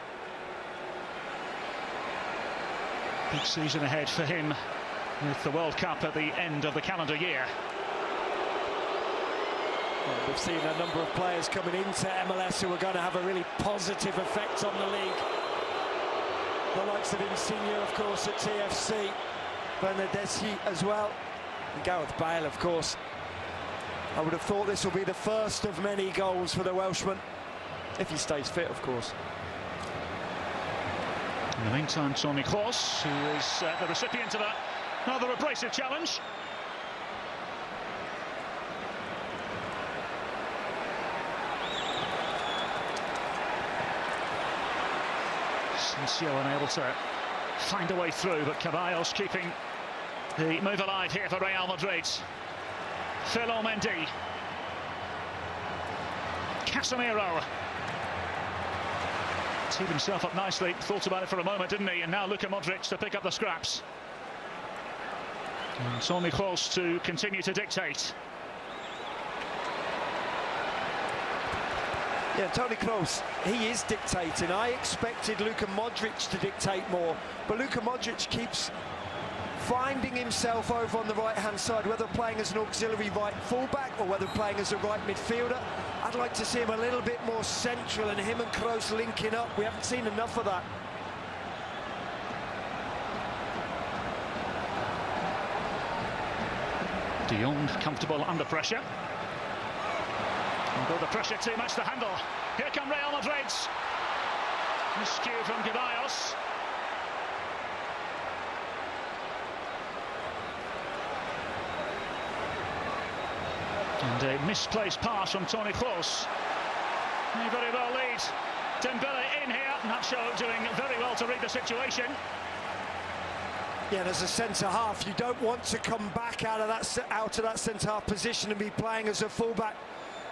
Big season ahead for him, with the World Cup at the end of the calendar year. Well, we've seen a number of players coming into MLS who are going to have a really positive effect on the league. The likes of Insigne, of course, at TFC, Bernardeschi as well, and Gareth Bale, of course. I would have thought this will be the first of many goals for the Welshman, if he stays fit, of course. In the meantime, Toni Kroos, who is the recipient of a rather abrasive challenge. Asensio unable to find a way through, but Ceballos keeping the move alive here for Real Madrid. Ferland Mendy. Casemiro. Teed himself up nicely, thought about it for a moment, didn't he? And now Luka Modric to pick up the scraps. And Toni Kroos to continue to dictate. Yeah, Toni Kroos, he is dictating. I expected Luka Modric to dictate more, but Luka Modric keeps finding himself over on the right-hand side, whether playing as an auxiliary right fullback or whether playing as a right midfielder. I'd like to see him a little bit more central and him and Kroos linking up. We haven't seen enough of that. De Jong comfortable under pressure. Under the pressure to match the handle. Here come Real Madrid. Miscue from Ceballos. And a misplaced pass from Toni Kroos. He very well leads. Dembele in here. Nacho doing very well to read the situation. Yeah, and as a centre-half, you don't want to come back out of that centre-half position and be playing as a fullback.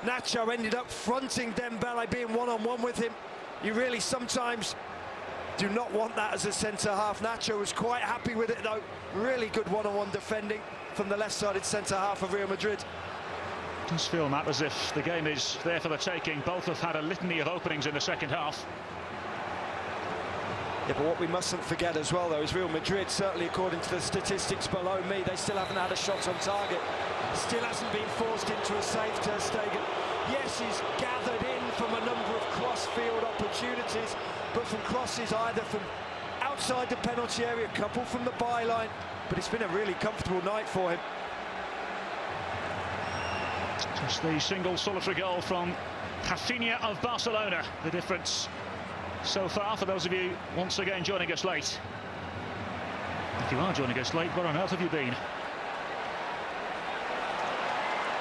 Nacho ended up fronting Dembele, being one-on-one with him. You really sometimes do not want that as a centre-half. Nacho was quite happy with it, though. Really good one-on-one defending from the left-sided centre-half of Real Madrid. It does feel, Matt, as if the game is there for the taking. Both have had a litany of openings in the second half. Yeah, but what we mustn't forget as well, though, is Real Madrid, certainly according to the statistics below me, they still haven't had a shot on target. Still hasn't been forced into a save, Ter Stegen. Yes, he's gathered in from a number of cross-field opportunities, but from crosses either from outside the penalty area, a couple from the byline, but it's been a really comfortable night for him. Just the single solitary goal from Rafinha of Barcelona, the difference so far for those of you once again joining us late. If you are joining us late, where on earth have you been?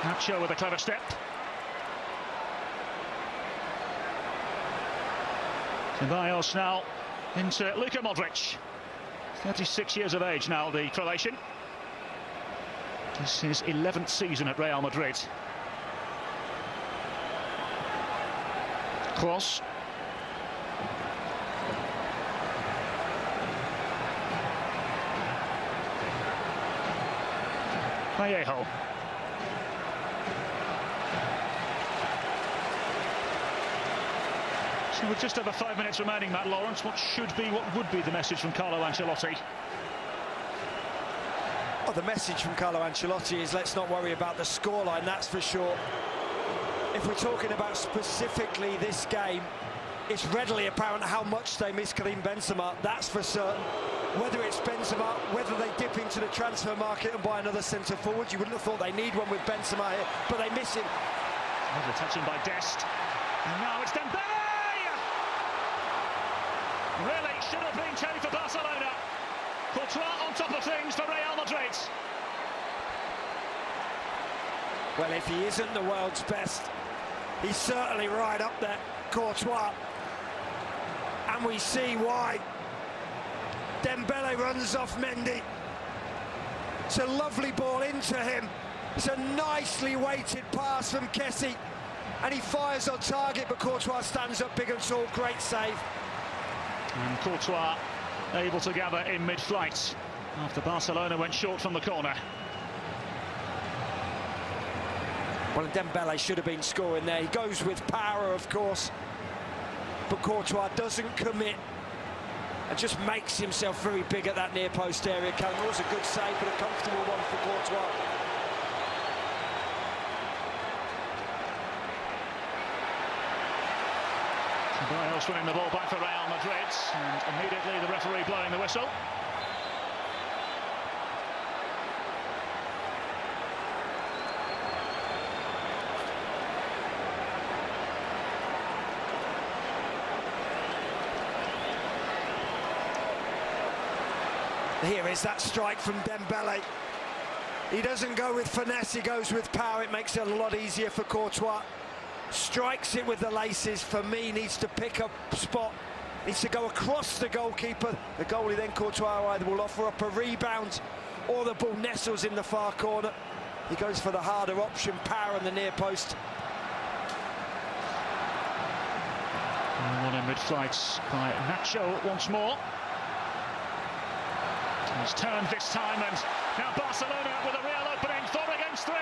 Nacho with a clever step. Ceballos now into Luka Modric. 36 years of age now, the Croatian. This is his 11th season at Real Madrid. Kroos. Vallejo. So with just over 5 minutes remaining, Matt Lawrence, what would be the message from Carlo Ancelotti? Well, the message from Carlo Ancelotti is let's not worry about the scoreline, that's for sure. If we're talking about specifically this game, it's readily apparent how much they miss Karim Benzema, that's for certain. Whether it's Benzema, whether they dip into the transfer market and buy another centre-forward, you wouldn't have thought they need one with Benzema here, but they miss him. Lovely touching by Dest. And now it's Dembele! Really should have been two for Barcelona. Courtois on top of things for Real Madrid. Well, if he isn't the world's best, he's certainly right up there, Courtois. And we see why. Dembele runs off Mendy. It's a lovely ball into him. It's a nicely weighted pass from Kessie. And he fires on target, but Courtois stands up big and tall. Great save. And Courtois able to gather in mid-flight after Barcelona went short from the corner. Well, Dembele should have been scoring there. He goes with power, of course, but Courtois doesn't commit and just makes himself very big at that near post area. Callum was a good save, but a comfortable one for Courtois. Ceballos winning the ball back for Real Madrid, and immediately the referee blowing the whistle. Here is that strike from Dembele. He doesn't go with finesse, he goes with power. It makes it a lot easier for Courtois. Strikes it with the laces. For me, needs to pick up spot. Needs to go across the goalkeeper. The goalie then, Courtois, either will offer up a rebound or the ball nestles in the far corner. He goes for the harder option, power on the near post. And one in mid-flight by Nacho once more. He's turned this time, and now Barcelona with a real opening, 4 against 3.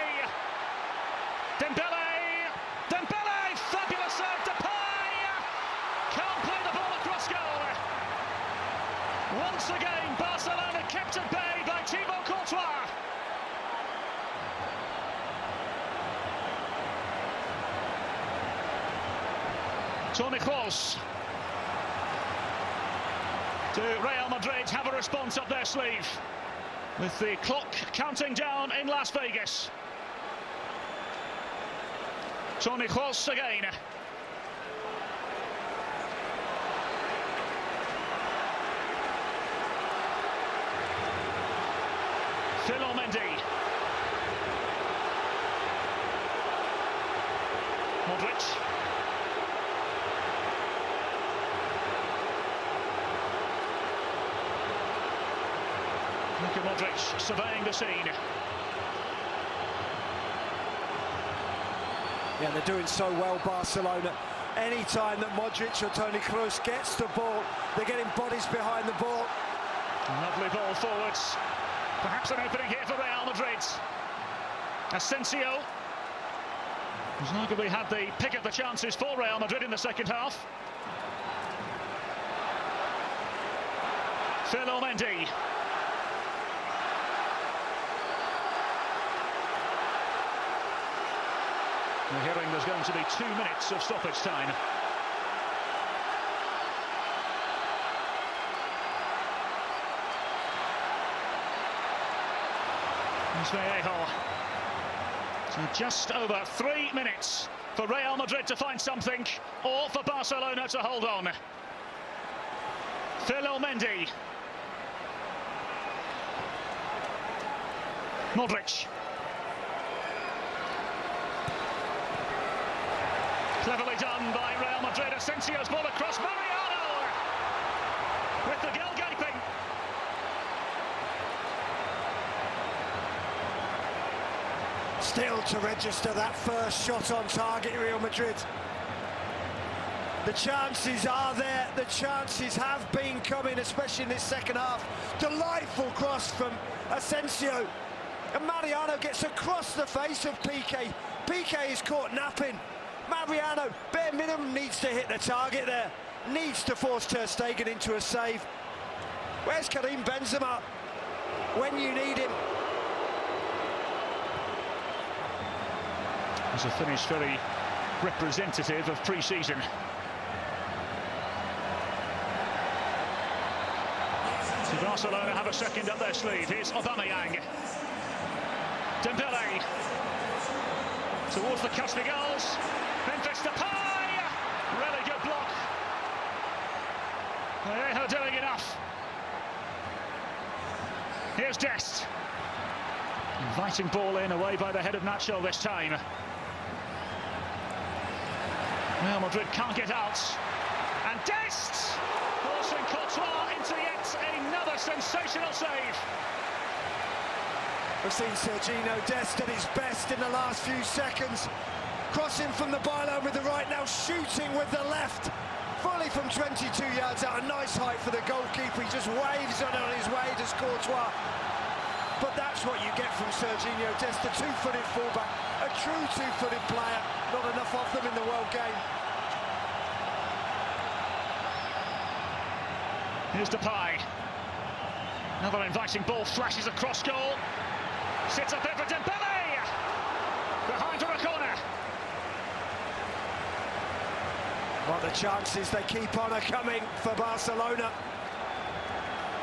Dembele, fabulous serve, Depay, can't play the ball across goal. Once again, Barcelona kept at bay by Thibaut Courtois. Toni Kroos. Do Real Madrid have a response up their sleeve? With the clock counting down in Las Vegas. Toni Kroos again. Mendy. Modric. Luka Modric surveying the scene. Yeah, they're doing so well, Barcelona. Any time that Modric or Toni Kroos gets the ball, they're getting bodies behind the ball. Lovely ball forwards. Perhaps an opening here for Real Madrid. Asensio, who's arguably had the pick of the chances for Real Madrid in the second half. Mendy. We're hearing there's going to be 2 minutes of stoppage time. So just over 3 minutes for Real Madrid to find something, or for Barcelona to hold on. Mendy. Modric. Cleverly done by Real Madrid. Asensio's ball across. Mariano with the goal gaping. Still to register that first shot on target, Real Madrid. The chances are there, the chances have been coming, especially in this second half. Delightful cross from Asensio. And Mariano gets across the face of Piqué. Piqué is caught napping. Mariano, bare minimum, needs to hit the target there. Needs to force Ter Stegen into a save. Where's Karim Benzema when you need him? It's a finish very representative of pre-season. So Barcelona have a second up their sleeve. Here's Aubameyang. Dembele towards the Castigals. Memphis Depay. Really good block. Vallejo doing enough. Here's Dest. Inviting ball in, away by the head of Nacho this time. Real Madrid can't get out. And Dest forcing Courtois into yet another sensational save. We've seen Serginho Dest at his best in the last few seconds. Crossing from the byline with the right, now shooting with the left. Fully from 22 yards out, a nice height for the goalkeeper. He just waves on his way, does Courtois. But that's what you get from Serginho Dest, a two-footed fullback, a true two-footed player. Not enough of them in the world game. Here's Depay. Another inviting ball flashes across goal. Sits up there for Dembele. Behind for a corner. Well, the chances they keep on are coming for Barcelona.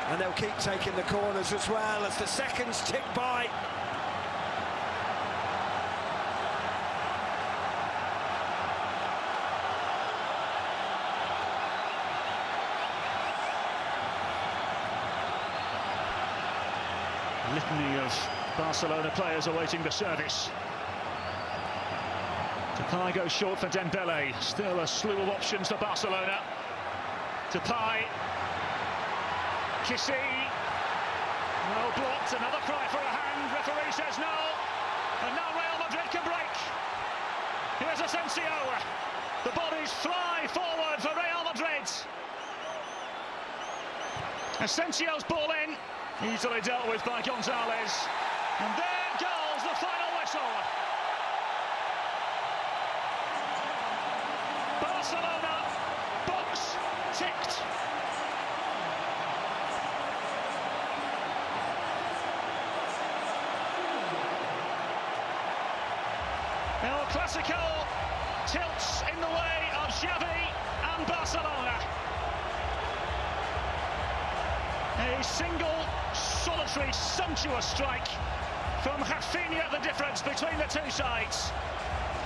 And they'll keep taking the corners as well as the seconds tick by. Litany of Barcelona players awaiting the service. Depay goes short for Dembele. Still a slew of options for Barcelona. Depay. Kissy. Well blocked. Another cry for a hand. Referee says no. And now Real Madrid can break. Here's Asensio. The bodies fly forward for Real Madrid. Asensio's ball in. Easily dealt with by Gonzalez. And there goes the final whistle. Barcelona, box ticked. El Clasico tilts in the way of Xavi and Barcelona. A single, solitary, sumptuous strike from Rafinha, the difference between the two sides.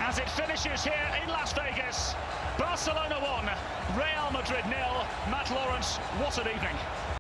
As it finishes here in Las Vegas, Barcelona 1, Real Madrid 0. Matt Lawrence, what an evening.